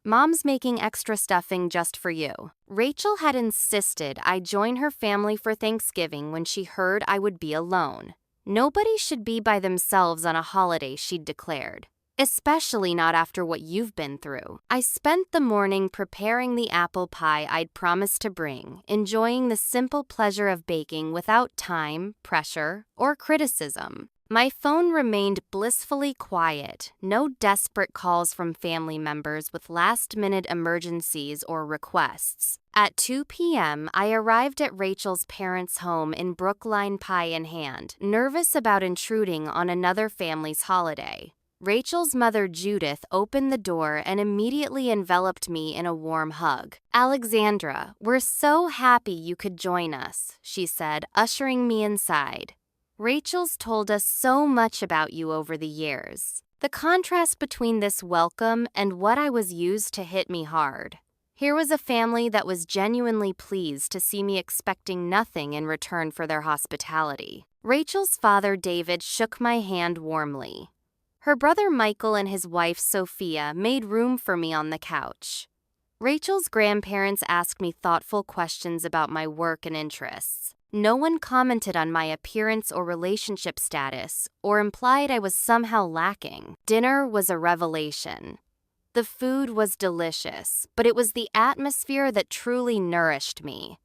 Mom's making extra stuffing just for you. Rachel had insisted I join her family for Thanksgiving when she heard I would be alone. Nobody should be by themselves on a holiday, she'd declared. Especially not after what you've been through. I spent the morning preparing the apple pie I'd promised to bring, enjoying the simple pleasure of baking without time, pressure, or criticism. My phone remained blissfully quiet, no desperate calls from family members with last-minute emergencies or requests. At 2 p.m., I arrived at Rachel's parents' home in Brookline, pie in hand, nervous about intruding on another family's holiday. Rachel's mother, Judith, opened the door and immediately enveloped me in a warm hug. Alexandra, we're so happy you could join us, she said, ushering me inside. Rachel's told us so much about you over the years. The contrast between this welcome and what I was used to hit me hard. Here was a family that was genuinely pleased to see me expecting nothing in return for their hospitality. Rachel's father, David, shook my hand warmly. Her brother Michael and his wife Sophia made room for me on the couch. Rachel's grandparents asked me thoughtful questions about my work and interests. No one commented on my appearance or relationship status or implied I was somehow lacking. Dinner was a revelation. The food was delicious, but it was the atmosphere that truly nourished me.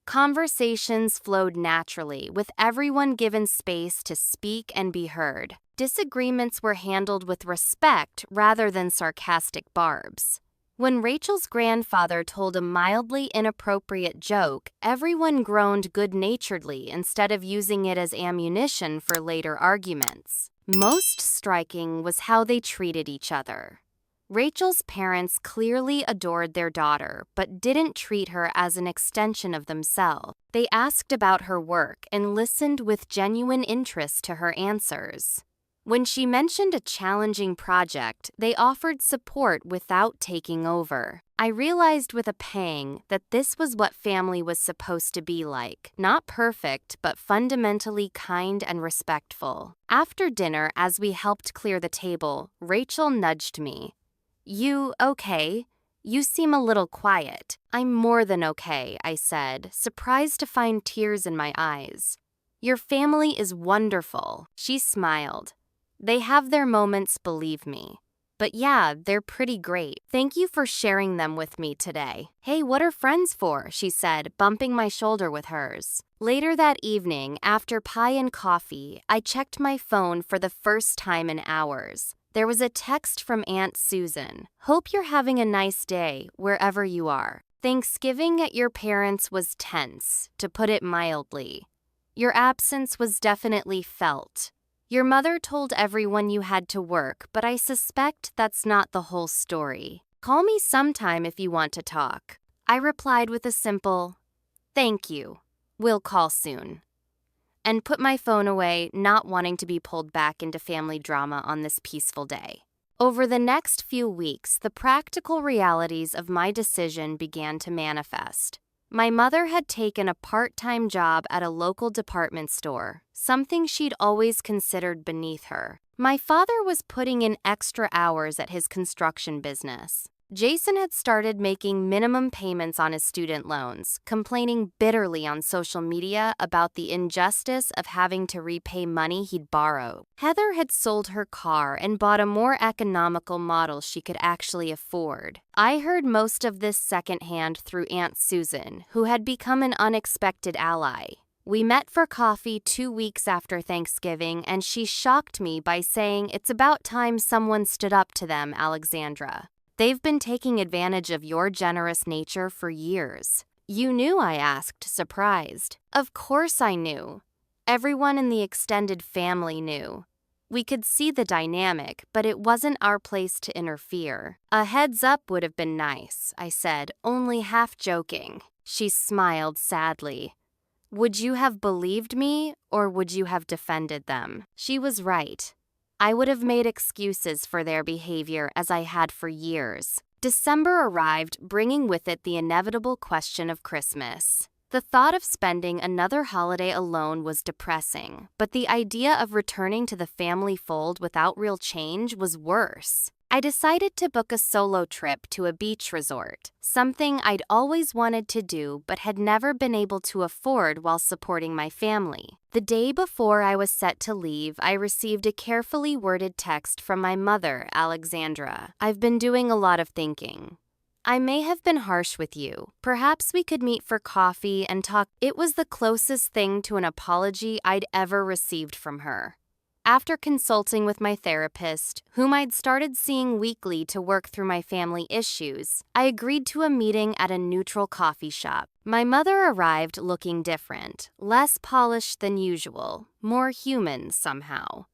Conversations flowed naturally, with everyone given space to speak and be heard. Disagreements were handled with respect rather than sarcastic barbs. When Rachel's grandfather told a mildly inappropriate joke, everyone groaned good-naturedly instead of using it as ammunition for later arguments. Most striking was how they treated each other. Rachel's parents clearly adored their daughter, but didn't treat her as an extension of themselves. They asked about her work and listened with genuine interest to her answers. When she mentioned a challenging project, they offered support without taking over. I realized with a pang that this was what family was supposed to be like. Not perfect, but fundamentally kind and respectful. After dinner, as we helped clear the table, Rachel nudged me. "You okay? You seem a little quiet." "I'm more than okay," I said, surprised to find tears in my eyes. "Your family is wonderful." She smiled. "They have their moments, believe me. But yeah, they're pretty great. Thank you for sharing them with me today." "Hey, what are friends for?" she said, bumping my shoulder with hers. Later that evening, after pie and coffee, I checked my phone for the first time in hours. There was a text from Aunt Susan. "Hope you're having a nice day, wherever you are. Thanksgiving at your parents' was tense, to put it mildly. Your absence was definitely felt. Your mother told everyone you had to work, but I suspect that's not the whole story. Call me sometime if you want to talk." I replied with a simple, "Thank you. We'll call soon," and put my phone away, not wanting to be pulled back into family drama on this peaceful day. Over the next few weeks, the practical realities of my decision began to manifest. My mother had taken a part-time job at a local department store, something she'd always considered beneath her. My father was putting in extra hours at his construction business. Jason had started making minimum payments on his student loans, complaining bitterly on social media about the injustice of having to repay money he'd borrowed. Heather had sold her car and bought a more economical model she could actually afford. I heard most of this secondhand through Aunt Susan, who had become an unexpected ally. We met for coffee 2 weeks after Thanksgiving, and she shocked me by saying, "It's about time someone stood up to them, Alexandra. They've been taking advantage of your generous nature for years." "You knew?" I asked, surprised. Of course I knew. Everyone in the extended family knew. We could see the dynamic, but it wasn't our place to interfere. "A heads up would have been nice," I said, only half joking. She smiled sadly. "Would you have believed me, or would you have defended them?" She was right. I would have made excuses for their behavior as I had for years. December arrived, bringing with it the inevitable question of Christmas. The thought of spending another holiday alone was depressing, but the idea of returning to the family fold without real change was worse. I decided to book a solo trip to a beach resort, something I'd always wanted to do but had never been able to afford while supporting my family. The day before I was set to leave, I received a carefully worded text from my mother, Alexandra. "I've been doing a lot of thinking. I may have been harsh with you. Perhaps we could meet for coffee and talk." It was the closest thing to an apology I'd ever received from her. After consulting with my therapist, whom I'd started seeing weekly to work through my family issues, I agreed to a meeting at a neutral coffee shop. My mother arrived looking different, less polished than usual, more human somehow.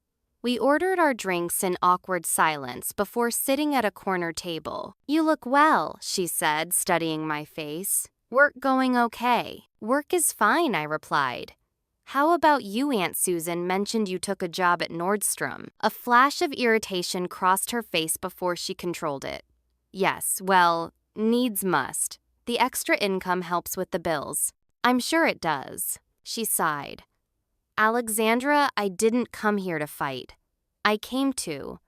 We ordered our drinks in awkward silence before sitting at a corner table. "You look well," she said, studying my face. "Work going okay?" "Work is fine," I replied. "How about you?" Aunt Susan mentioned you took a job at Nordstrom. A flash of irritation crossed her face before she controlled it. "Yes, well, needs must. The extra income helps with the bills." "I'm sure it does." She sighed. "Alexandra, I didn't come here to fight. I came to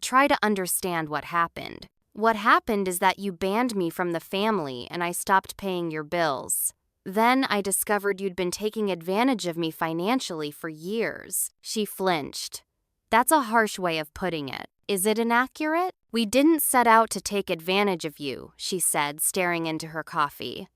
try to understand what happened." What happened is that you banned me from the family and I stopped paying your bills. Then I discovered you'd been taking advantage of me financially for years." She flinched. "That's a harsh way of putting it. Is it inaccurate?" "We didn't set out to take advantage of you," she said, staring into her coffee.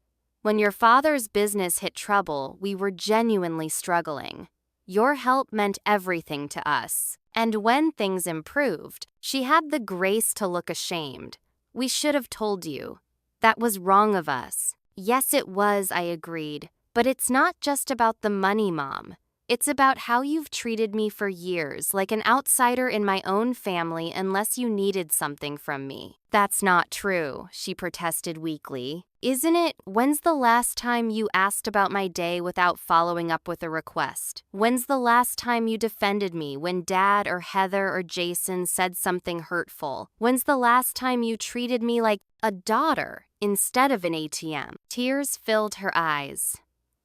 "When your father's business hit trouble, we were genuinely struggling. Your help meant everything to us. And when things improved, she had the grace to look ashamed. We should have told you. That was wrong of us." "Yes, it was," I agreed. "But it's not just about the money, Mom. It's about how you've treated me for years, like an outsider in my own family unless you needed something from me." "That's not true," she protested weakly. "Isn't it? When's the last time you asked about my day without following up with a request? When's the last time you defended me when Dad or Heather or Jason said something hurtful? When's the last time you treated me like a daughter instead of an ATM?" Tears filled her eyes.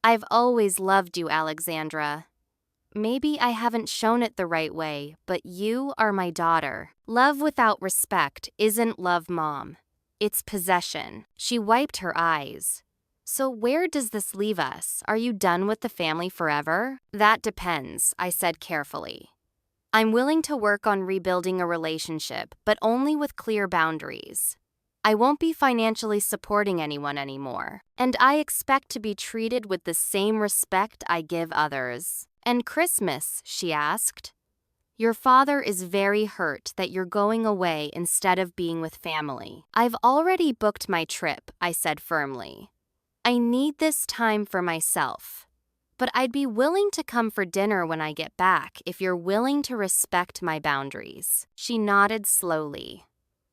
"I've always loved you, Alexandra. Maybe I haven't shown it the right way, but you are my daughter. Love without respect isn't love, Mom. It's possession." She wiped her eyes. "So where does this leave us? Are you done with the family forever?" "That depends," I said carefully. "I'm willing to work on rebuilding a relationship, but only with clear boundaries. I won't be financially supporting anyone anymore, and I expect to be treated with the same respect I give others." "And Christmas?" she asked. "Your father is very hurt that you're going away instead of being with family." "I've already booked my trip," I said firmly. "I need this time for myself. But I'd be willing to come for dinner when I get back if you're willing to respect my boundaries." She nodded slowly.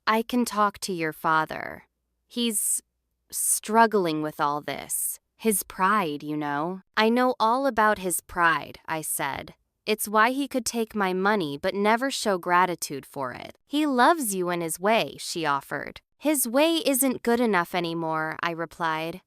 "I can talk to your father. He's struggling with all this. His pride, you know." "I know all about his pride," I said. "It's why he could take my money but never show gratitude for it." "He loves you in his way," she offered. "His way isn't good enough anymore," I replied.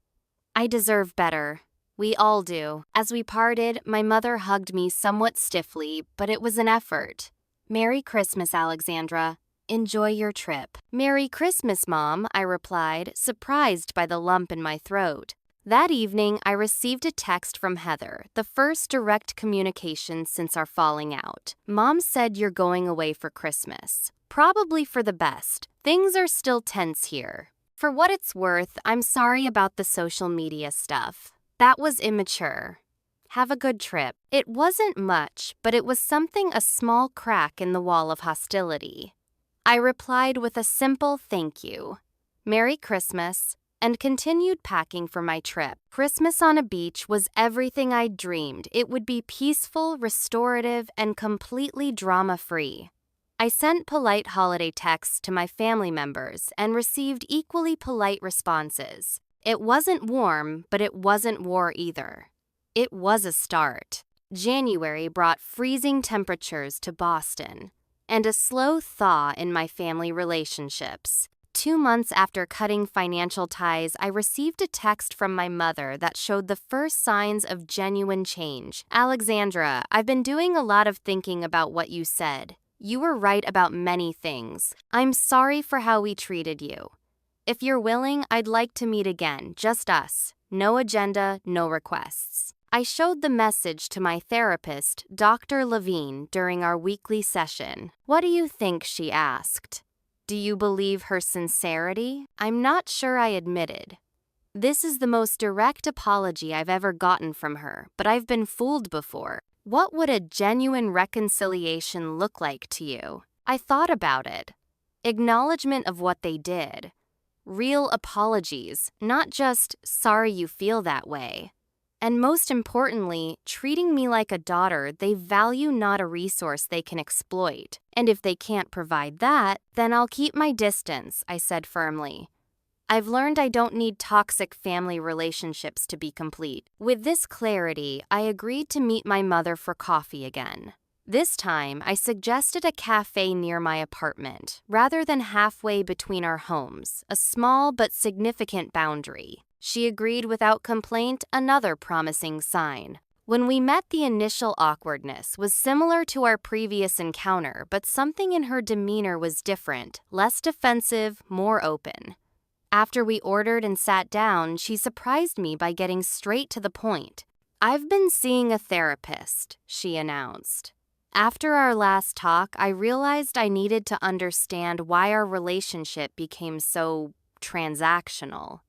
"I deserve better. We all do." As we parted, my mother hugged me somewhat stiffly, but it was an effort. "Merry Christmas, Alexandra. Enjoy your trip." "Merry Christmas, Mom," I replied, surprised by the lump in my throat. That evening, I received a text from Heather, the first direct communication since our falling out. "Mom said you're going away for Christmas. Probably for the best. Things are still tense here. For what it's worth, I'm sorry about the social media stuff. That was immature. Have a good trip." It wasn't much, but it was a small crack in the wall of hostility. I replied with a simple thank you, "Merry Christmas," and continued packing for my trip. Christmas on a beach was everything I'd dreamed. It would be peaceful, restorative, and completely drama-free. I sent polite holiday texts to my family members and received equally polite responses. It wasn't warm, but it wasn't war either. It was a start. January brought freezing temperatures to Boston and a slow thaw in my family relationships. 2 months after cutting financial ties, I received a text from my mother that showed the first signs of genuine change. "Alexandra, I've been doing a lot of thinking about what you said. You were right about many things. I'm sorry for how we treated you. If you're willing, I'd like to meet again, just us. No agenda, no requests." I showed the message to my therapist, Dr. Levine, during our weekly session. "What do you think?" she asked. "Do you believe her sincerity?" I'm not sure, I admitted. "This is the most direct apology I've ever gotten from her, but I've been fooled before. What would a genuine reconciliation look like to you?" I thought about it. Acknowledgement of what they did. Real apologies, not just "sorry you feel that way." And most importantly, treating me like a daughter they value, not a resource they can exploit. And if they can't provide that, then I'll keep my distance, I said firmly. I've learned I don't need toxic family relationships to be complete. With this clarity, I agreed to meet my mother for coffee again. This time, I suggested a cafe near my apartment, rather than halfway between our homes, a small but significant boundary. She agreed without complaint, another promising sign. When we met, the initial awkwardness was similar to our previous encounter, but something in her demeanor was different, less defensive, more open. After we ordered and sat down, she surprised me by getting straight to the point. "I've been seeing a therapist," she announced. After our last talk, I realized I needed to understand why our relationship became so transactional.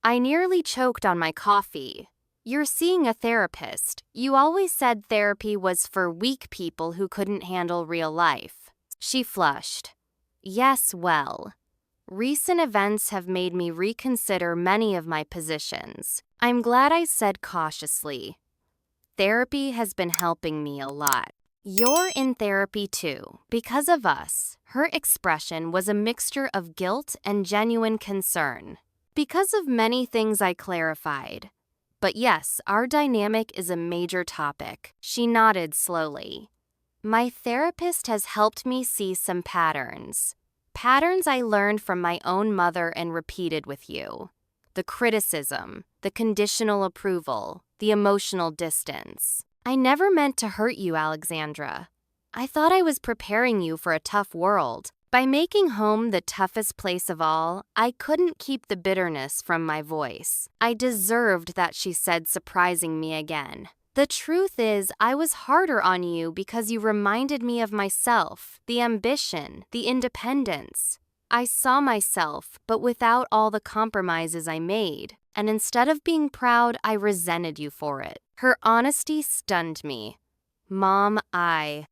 I nearly choked on my coffee. "You're seeing a therapist. You always said therapy was for weak people who couldn't handle real life." She flushed. "Yes, well, recent events have made me reconsider many of my positions." I'm glad I said cautiously. "Therapy has been helping me a lot." "You're in therapy too, because of us." Her expression was a mixture of guilt and genuine concern. "Because of many things," I clarified. "But yes, our dynamic is a major topic." She nodded slowly. "My therapist has helped me see some patterns. Patterns I learned from my own mother and repeated with you. The criticism, the conditional approval, the emotional distance. I never meant to hurt you, Alexandra. I thought I was preparing you for a tough world. By making home the toughest place of all, I couldn't keep the bitterness from my voice. I deserved that," she said, surprising me again. "The truth is, I was harder on you because you reminded me of myself, the ambition, the independence. I saw myself, but without all the compromises I made. And instead of being proud, I resented you for it." Her honesty stunned me. "Mom,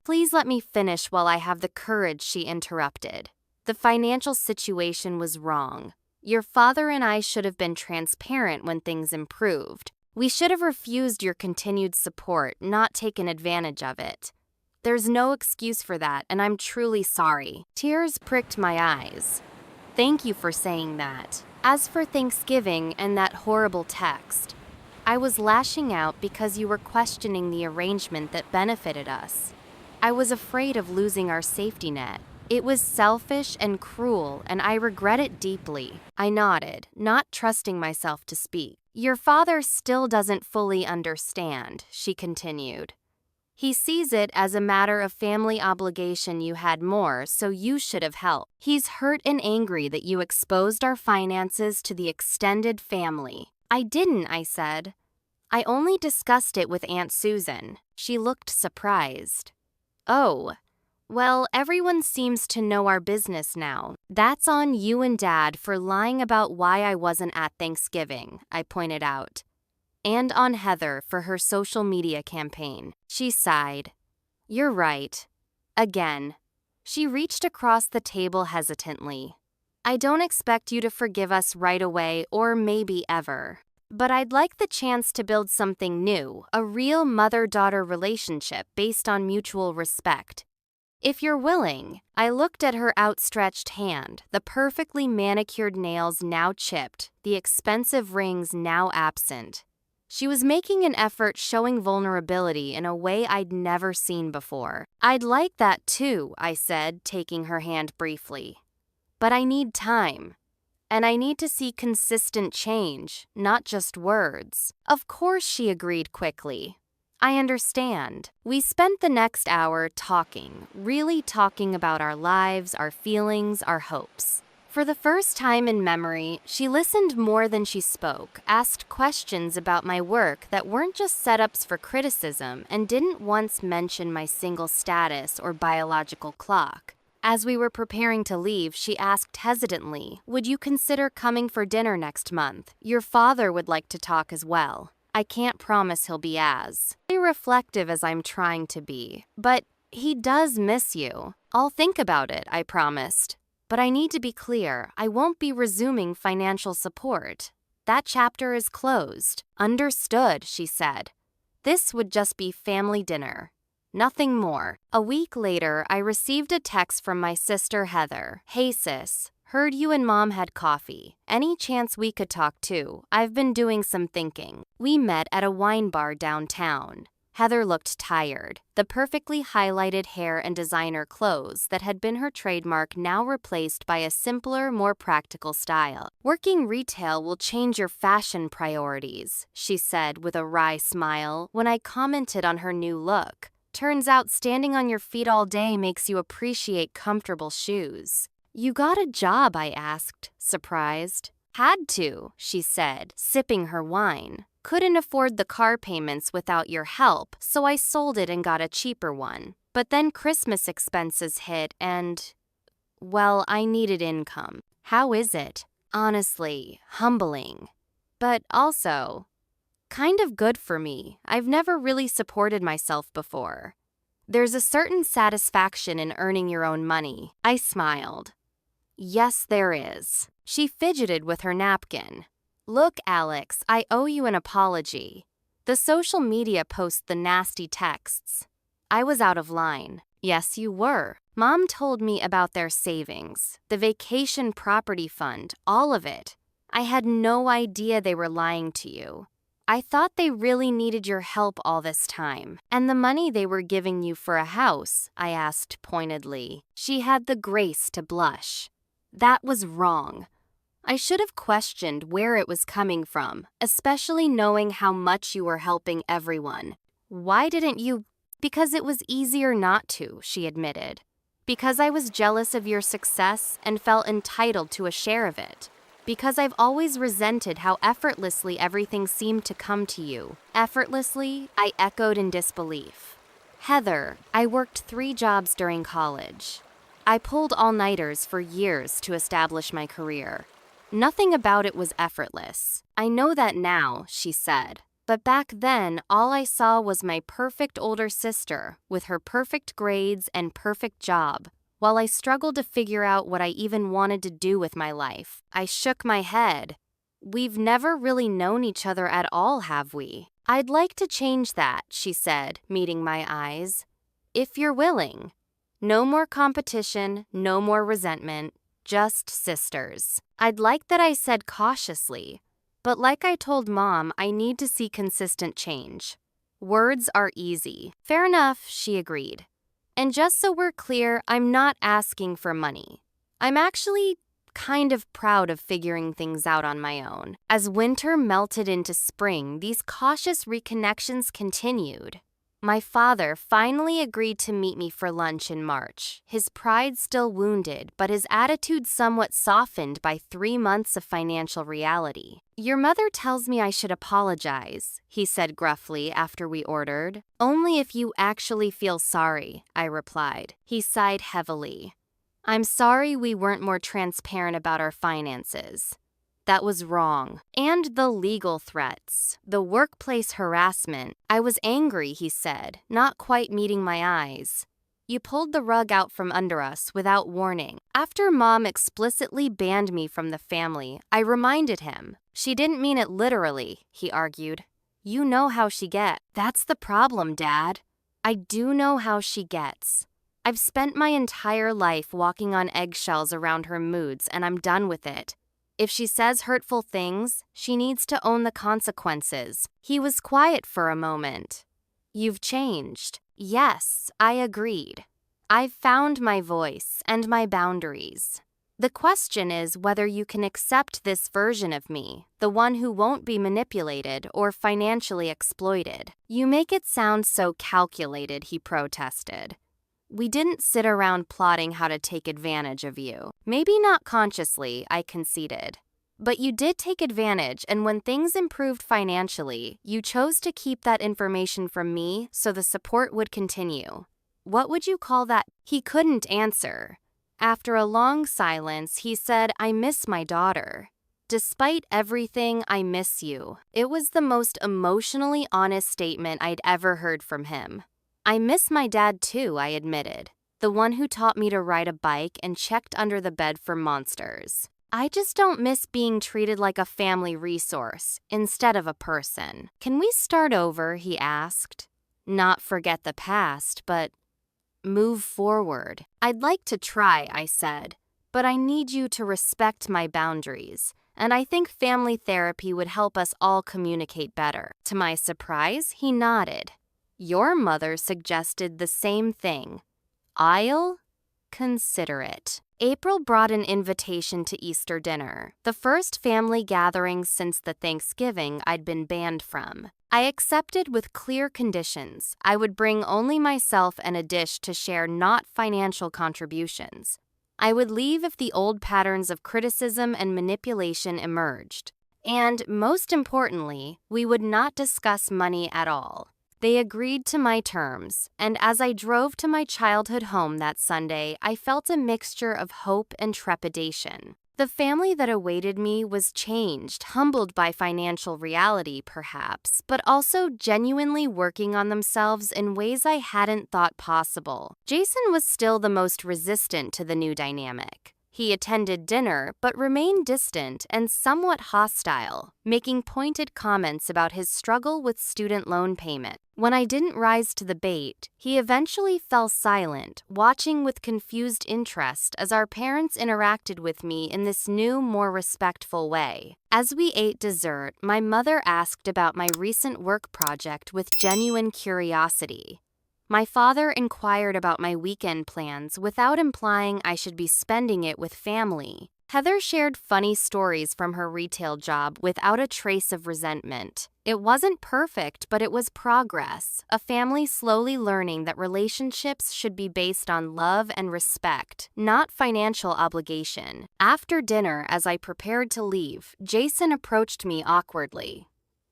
Please let me finish while I have the courage," she interrupted. "The financial situation was wrong. Your father and I should have been transparent when things improved. We should have refused your continued support, not taken advantage of it. There's no excuse for that, and I'm truly sorry." Tears pricked my eyes. "Thank you for saying that. As for Thanksgiving and that horrible text, I was lashing out because you were questioning the arrangement that benefited us. I was afraid of losing our safety net. It was selfish and cruel, and I regret it deeply." I nodded, not trusting myself to speak. "Your father still doesn't fully understand," she continued. "He sees it as a matter of family obligation. You had more, so you should have helped. He's hurt and angry that you exposed our finances to the extended family." "I didn't," I said. "I only discussed it with Aunt Susan." She looked surprised. "Oh, well, everyone seems to know our business now." "That's on you and Dad for lying about why I wasn't at Thanksgiving," I pointed out. "And on Heather for her social media campaign." She sighed. "You're right. Again." She reached across the table hesitantly. "I don't expect you to forgive us right away or maybe ever. But I'd like the chance to build something new, a real mother-daughter relationship based on mutual respect. If you're willing." I looked at her outstretched hand, the perfectly manicured nails now chipped, the expensive rings now absent. She was making an effort, showing vulnerability in a way I'd never seen before. "I'd like that too," I said, taking her hand briefly. "But I need time. And I need to see consistent change, not just words." "Of course," she agreed quickly. "I understand." We spent the next hour talking, really talking about our lives, our feelings, our hopes. For the first time in memory, she listened more than she spoke, asked questions about my work that weren't just setups for criticism, and didn't once mention my single status or biological clock. As we were preparing to leave, she asked hesitantly, "Would you consider coming for dinner next month? Your father would like to talk as well." I can't promise he'll be as reflective as I'm trying to be, but he does miss you. "I'll think about it," I promised. "But I need to be clear, I won't be resuming financial support. That chapter is closed." "Understood," she said. "This would just be family dinner. Nothing more." A week later, I received a text from my sister Heather. "Hey sis, heard you and Mom had coffee. Any chance we could talk too? I've been doing some thinking." We met at a wine bar downtown. Heather looked tired. The perfectly highlighted hair and designer clothes that had been her trademark now replaced by a simpler, more practical style. "Working retail will change your fashion priorities," she said with a wry smile when I commented on her new look. "Turns out standing on your feet all day makes you appreciate comfortable shoes." "You got a job?" I asked, surprised. "Had to," she said, sipping her wine. "Couldn't afford the car payments without your help, so I sold it and got a cheaper one. But then Christmas expenses hit and, well, I needed income." "How is it?" "Honestly, humbling. But also, kind of good for me. I've never really supported myself before. There's a certain satisfaction in earning your own money." I smiled. "Yes, there is." She fidgeted with her napkin. "Look, Alex, I owe you an apology. The social media post the nasty texts." I was out of line. "Yes, you were. Mom told me about their savings, the vacation property fund, all of it. I had no idea they were lying to you. I thought they really needed your help all this time. And the money they were giving you for a house," I asked pointedly. She had the grace to blush. That was wrong. I should have questioned where it was coming from, especially knowing how much you were helping everyone. "Why didn't you?" "Because it was easier not to," she admitted. "Because I was jealous of your success and felt entitled to a share of it. Because I've always resented how effortlessly everything seemed to come to you." "Effortlessly?" I echoed in disbelief. "Heather, I worked 3 jobs during college. I pulled all-nighters for years to establish my career. Nothing about it was effortless. I know that now," she said. "But back then, all I saw was my perfect older sister with her perfect grades and perfect job, while I struggled to figure out what I even wanted to do with my life." I shook my head. "We've never really known each other at all, have we?" "I'd like to change that," she said, meeting my eyes. "If you're willing. No more competition, no more resentment. Just sisters." I'd like that, I said cautiously. But like I told Mom, I need to see consistent change. Words are easy. "Fair enough," she agreed. "And just so we're clear, I'm not asking for money. I'm actually kind of proud of figuring things out on my own." As winter melted into spring, these cautious reconnections continued. My father finally agreed to meet me for lunch in March, his pride still wounded, but his attitude somewhat softened by 3 months of financial reality. "Your mother tells me I should apologize," he said gruffly after we ordered. "Only if you actually feel sorry," I replied. He sighed heavily. "I'm sorry we weren't more transparent about our finances. That was wrong. And the legal threats, the workplace harassment." I was angry, he said, not quite meeting my eyes. "You pulled the rug out from under us without warning." After Mom explicitly banned me from the family, I reminded him. "She didn't mean it literally," he argued. "You know how she gets." "That's the problem, Dad. I do know how she gets. I've spent my entire life walking on eggshells around her moods, and I'm done with it. If she says hurtful things, she needs to own the consequences." He was quiet for a moment. "You've changed." "Yes," I agreed. "I've found my voice and my boundaries. The question is whether you can accept this version of me, the one who won't be manipulated or financially exploited." "You make it sound so calculated," he protested. "We didn't sit around plotting how to take advantage of you." "Maybe not consciously," I conceded. "But you did take advantage, and when things improved financially, you chose to keep that information from me so the support would continue. What would you call that?" He couldn't answer. After a long silence, he said, "I miss my daughter. Despite everything, I miss you." It was the most emotionally honest statement I'd ever heard from him. "I miss my dad too," I admitted, "the one who taught me to ride a bike and checked under the bed for monsters. I just don't miss being treated like a family resource instead of a person." "Can we start over?" he asked. "Not forget the past, but move forward." "I'd like to try," I said, "but I need you to respect my boundaries, and I think family therapy would help us all communicate better." To my surprise, he nodded. Your mother suggested the same thing. I'll consider it. April brought an invitation to Easter dinner, the first family gathering since the Thanksgiving I'd been banned from. I accepted with clear conditions. I would bring only myself and a dish to share, not financial contributions. I would leave if the old patterns of criticism and manipulation emerged. And, most importantly, we would not discuss money at all. They agreed to my terms, and as I drove to my childhood home that Sunday, I felt a mixture of hope and trepidation. The family that awaited me was changed, humbled by financial reality, perhaps, but also genuinely working on themselves in ways I hadn't thought possible. Jason was still the most resistant to the new dynamic. He attended dinner, but remained distant and somewhat hostile, making pointed comments about his struggle with student loan payment. When I didn't rise to the bait, he eventually fell silent, watching with confused interest as our parents interacted with me in this new, more respectful way. As we ate dessert, my mother asked about my recent work project with genuine curiosity. My father inquired about my weekend plans without implying I should be spending it with family. Heather shared funny stories from her retail job without a trace of resentment. It wasn't perfect, but it was progress, a family slowly learning that relationships should be based on love and respect, not financial obligation. After dinner, as I prepared to leave, Jason approached me awkwardly.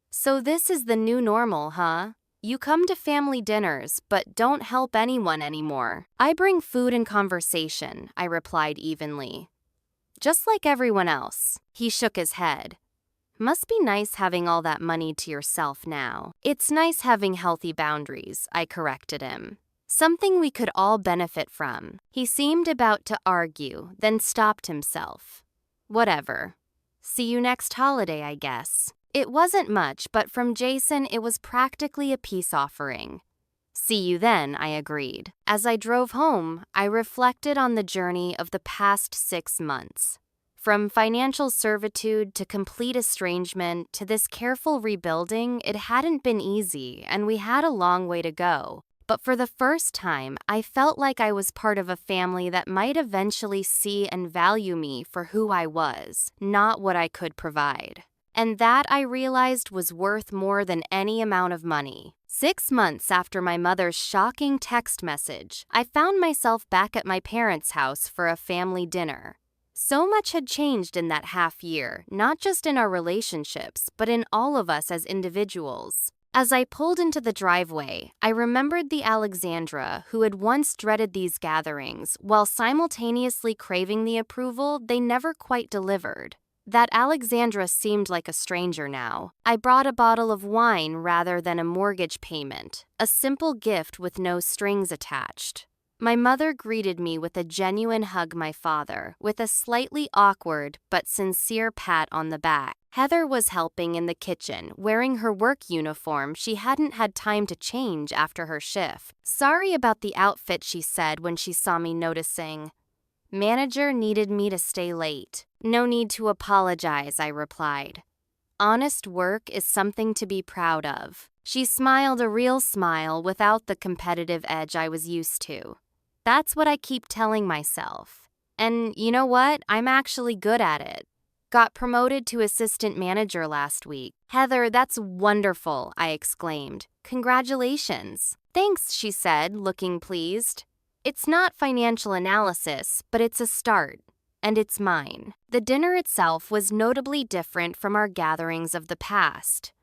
"So this is the new normal, huh? You come to family dinners, but don't help anyone anymore." "I bring food and conversation," I replied evenly. "Just like everyone else." He shook his head. "Must be nice having all that money to yourself now." "It's nice having healthy boundaries," I corrected him. "Something we could all benefit from." He seemed about to argue, then stopped himself. "Whatever. See you next holiday, I guess." It wasn't much, but from Jason it was practically a peace offering. "See you then," I agreed. As I drove home, I reflected on the journey of the past 6 months. From financial servitude to complete estrangement to this careful rebuilding, it hadn't been easy, and we had a long way to go. But for the first time, I felt like I was part of a family that might eventually see and value me for who I was, not what I could provide. And that, I realized, was worth more than any amount of money. 6 months after my mother's shocking text message, I found myself back at my parents' house for a family dinner. So much had changed in that half year, not just in our relationships, but in all of us as individuals. As I pulled into the driveway, I remembered the Alexandra who had once dreaded these gatherings, while simultaneously craving the approval they never quite delivered. That Alexandra seemed like a stranger now. I brought a bottle of wine rather than a mortgage payment, a simple gift with no strings attached. My mother greeted me with a genuine hug, my father, with a slightly awkward but sincere pat on the back. Heather was helping in the kitchen, wearing her work uniform she hadn't had time to change after her shift. "Sorry about the outfit," she said when she saw me noticing. "Manager needed me to stay late." "No need to apologize," I replied. "Honest work is something to be proud of." She smiled a real smile without the competitive edge I was used to. "That's what I keep telling myself. And you know what? I'm actually good at it. Got promoted to assistant manager last week." "Heather, that's wonderful," I exclaimed. "Congratulations." "Thanks," she said, looking pleased. "It's not financial analysis, but it's a start. And it's mine." The dinner itself was notably different from our gatherings of the past.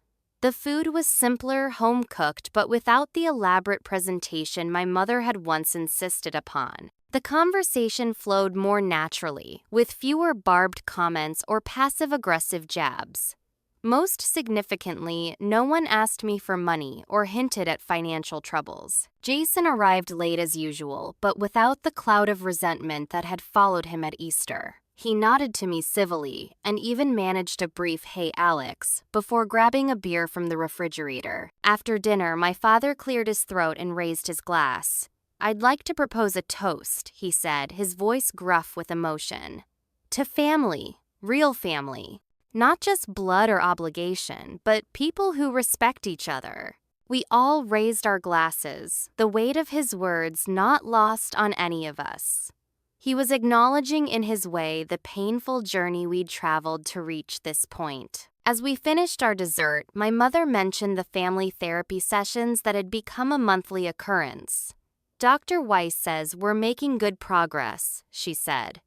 The food was simpler, home-cooked, but without the elaborate presentation my mother had once insisted upon. The conversation flowed more naturally, with fewer barbed comments or passive-aggressive jabs. Most significantly, no one asked me for money or hinted at financial troubles. Jason arrived late as usual, but without the cloud of resentment that had followed him at Easter. He nodded to me civilly and even managed a brief "Hey, Alex," before grabbing a beer from the refrigerator. After dinner, my father cleared his throat and raised his glass. "I'd like to propose a toast," he said, his voice gruff with emotion. "To family, real family. Not just blood or obligation, but people who respect each other." We all raised our glasses, the weight of his words not lost on any of us. He was acknowledging in his way the painful journey we'd traveled to reach this point. As we finished our dessert, my mother mentioned the family therapy sessions that had become a monthly occurrence. Dr. Weiss says we're making good progress, she said,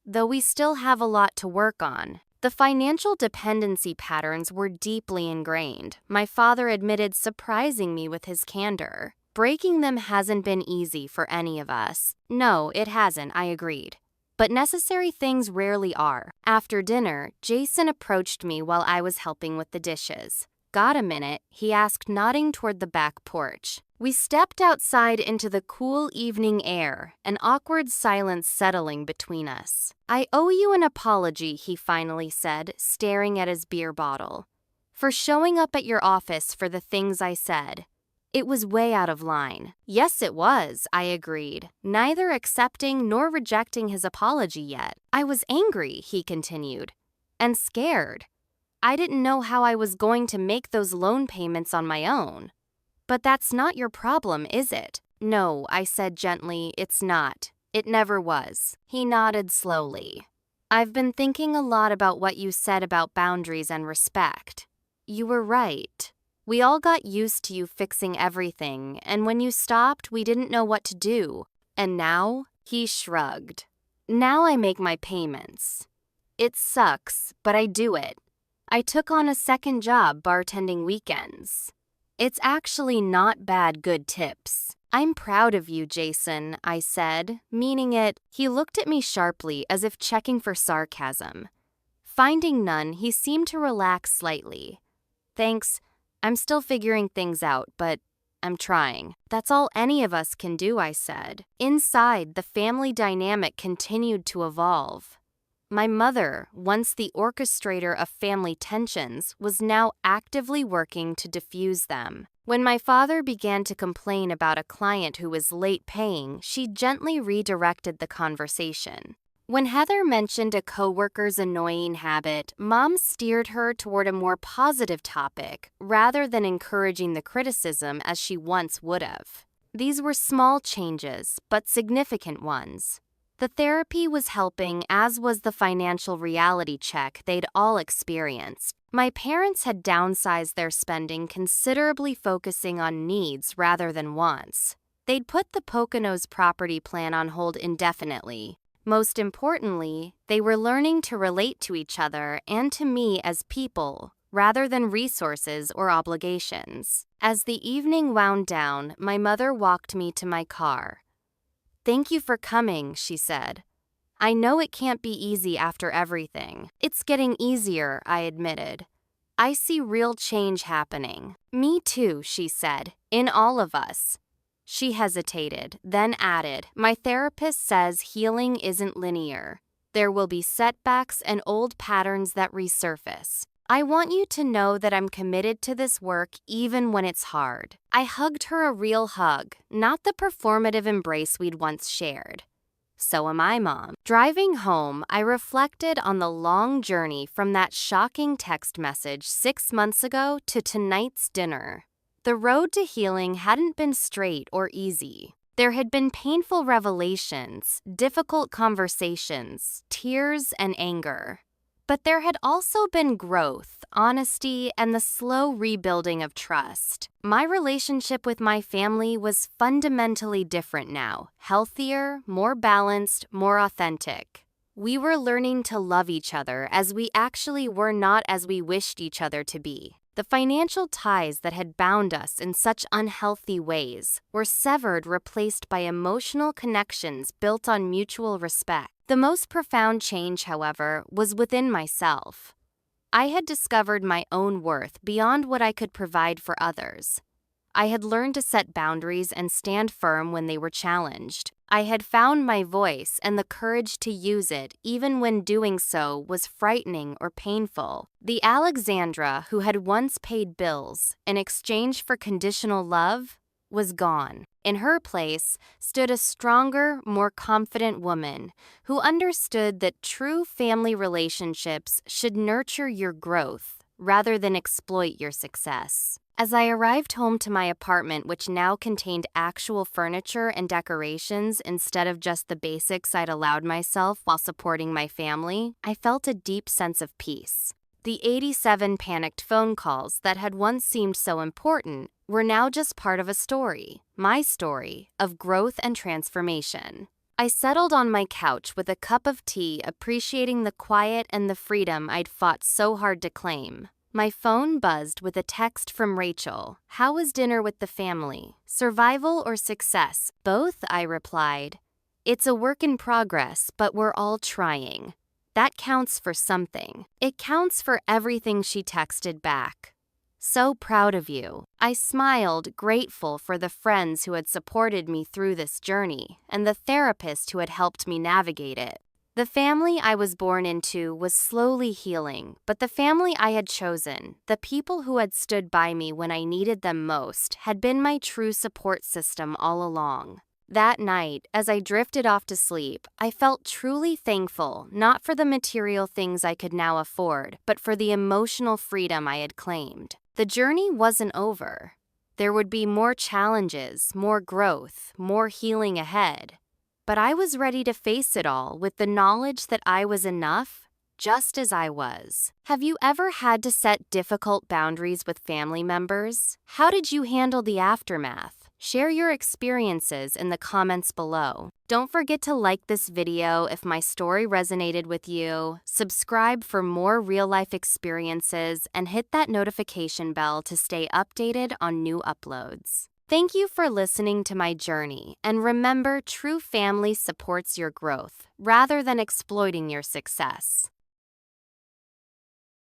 though we still have a lot to work on. The financial dependency patterns were deeply ingrained, my father admitted, surprising me with his candor. Breaking them hasn't been easy for any of us. No, it hasn't, I agreed. But necessary things rarely are. After dinner, Jason approached me while I was helping with the dishes. Got a minute? He asked, nodding toward the back porch. We stepped outside into the cool evening air, an awkward silence settling between us. I owe you an apology, he finally said, staring at his beer bottle. For showing up at your office for the things I said. It was way out of line. Yes, it was, I agreed, neither accepting nor rejecting his apology yet. I was angry, he continued, and scared. I didn't know how I was going to make those loan payments on my own. But that's not your problem, is it? No, I said gently, it's not. It never was. He nodded slowly. I've been thinking a lot about what you said about boundaries and respect. You were right. We all got used to you fixing everything, and when you stopped, we didn't know what to do. And now? He shrugged. Now I make my payments. It sucks, but I do it. I took on a second job bartending weekends. It's actually not bad good tips. I'm proud of you, Jason, I said, meaning it. He looked at me sharply as if checking for sarcasm. Finding none, he seemed to relax slightly. Thanks. I'm still figuring things out, but I'm trying. That's all any of us can do, I said. Inside, the family dynamic continued to evolve. My mother, once the orchestrator of family tensions, was now actively working to diffuse them. When my father began to complain about a client who was late paying, she gently redirected the conversation. When Heather mentioned a coworker's annoying habit, Mom steered her toward a more positive topic rather than encouraging the criticism as she once would have. These were small changes, but significant ones. The therapy was helping, as was the financial reality check they'd all experienced. My parents had downsized their spending considerably, focusing on needs rather than wants. They'd put the Poconos property plan on hold indefinitely. Most importantly, they were learning to relate to each other and to me as people, rather than resources or obligations. As the evening wound down, my mother walked me to my car. Thank you for coming, she said. I know it can't be easy after everything. It's getting easier, I admitted. I see real change happening. Me too, she said, in all of us. She hesitated, then added, my therapist says healing isn't linear. There will be setbacks and old patterns that resurface. I want you to know that I'm committed to this work even when it's hard. I hugged her, a real hug, not the performative embrace we'd once shared. So am I, Mom. Driving home, I reflected on the long journey from that shocking text message 6 months ago to tonight's dinner. The road to healing hadn't been straight or easy. There had been painful revelations, difficult conversations, tears, and anger. But there had also been growth, honesty, and the slow rebuilding of trust. My relationship with my family was fundamentally different now, healthier, more balanced, more authentic. We were learning to love each other as we actually were, not as we wished each other to be. The financial ties that had bound us in such unhealthy ways were severed, replaced by emotional connections built on mutual respect. The most profound change, however, was within myself. I had discovered my own worth beyond what I could provide for others. I had learned to set boundaries and stand firm when they were challenged. I had found my voice and the courage to use it, even when doing so was frightening or painful. The Alexandra who had once paid bills in exchange for conditional love was gone. In her place stood a stronger, more confident woman who understood that true family relationships should nurture your growth rather than exploit your success. As I arrived home to my apartment, which now contained actual furniture and decorations instead of just the basics I'd allowed myself while supporting my family, I felt a deep sense of peace. The 87 panicked phone calls that had once seemed so important were now just part of a story, my story, of growth and transformation. I settled on my couch with a cup of tea, appreciating the quiet and the freedom I'd fought so hard to claim. My phone buzzed with a text from Rachel. "How was dinner with the family? Survival or success?" "Both," I replied. "It's a work in progress, but we're all trying." That counts for something. It counts for everything, she texted back. "So proud of you." I smiled, grateful for the friends who had supported me through this journey and the therapist who had helped me navigate it. The family I was born into was slowly healing, but the family I had chosen, the people who had stood by me when I needed them most, had been my true support system all along. That night, as I drifted off to sleep, I felt truly thankful, not for the material things I could now afford, but for the emotional freedom I had claimed. The journey wasn't over. There would be more challenges, more growth, more healing ahead. But I was ready to face it all with the knowledge that I was enough, just as I was. Have you ever had to set difficult boundaries with family members? How did you handle the aftermath? Share your experiences in the comments below. Don't forget to like this video if my story resonated with you, subscribe for more real-life experiences, and hit that notification bell to stay updated on new uploads. Thank you for listening to my journey, and remember, true family supports your growth rather than exploiting your success.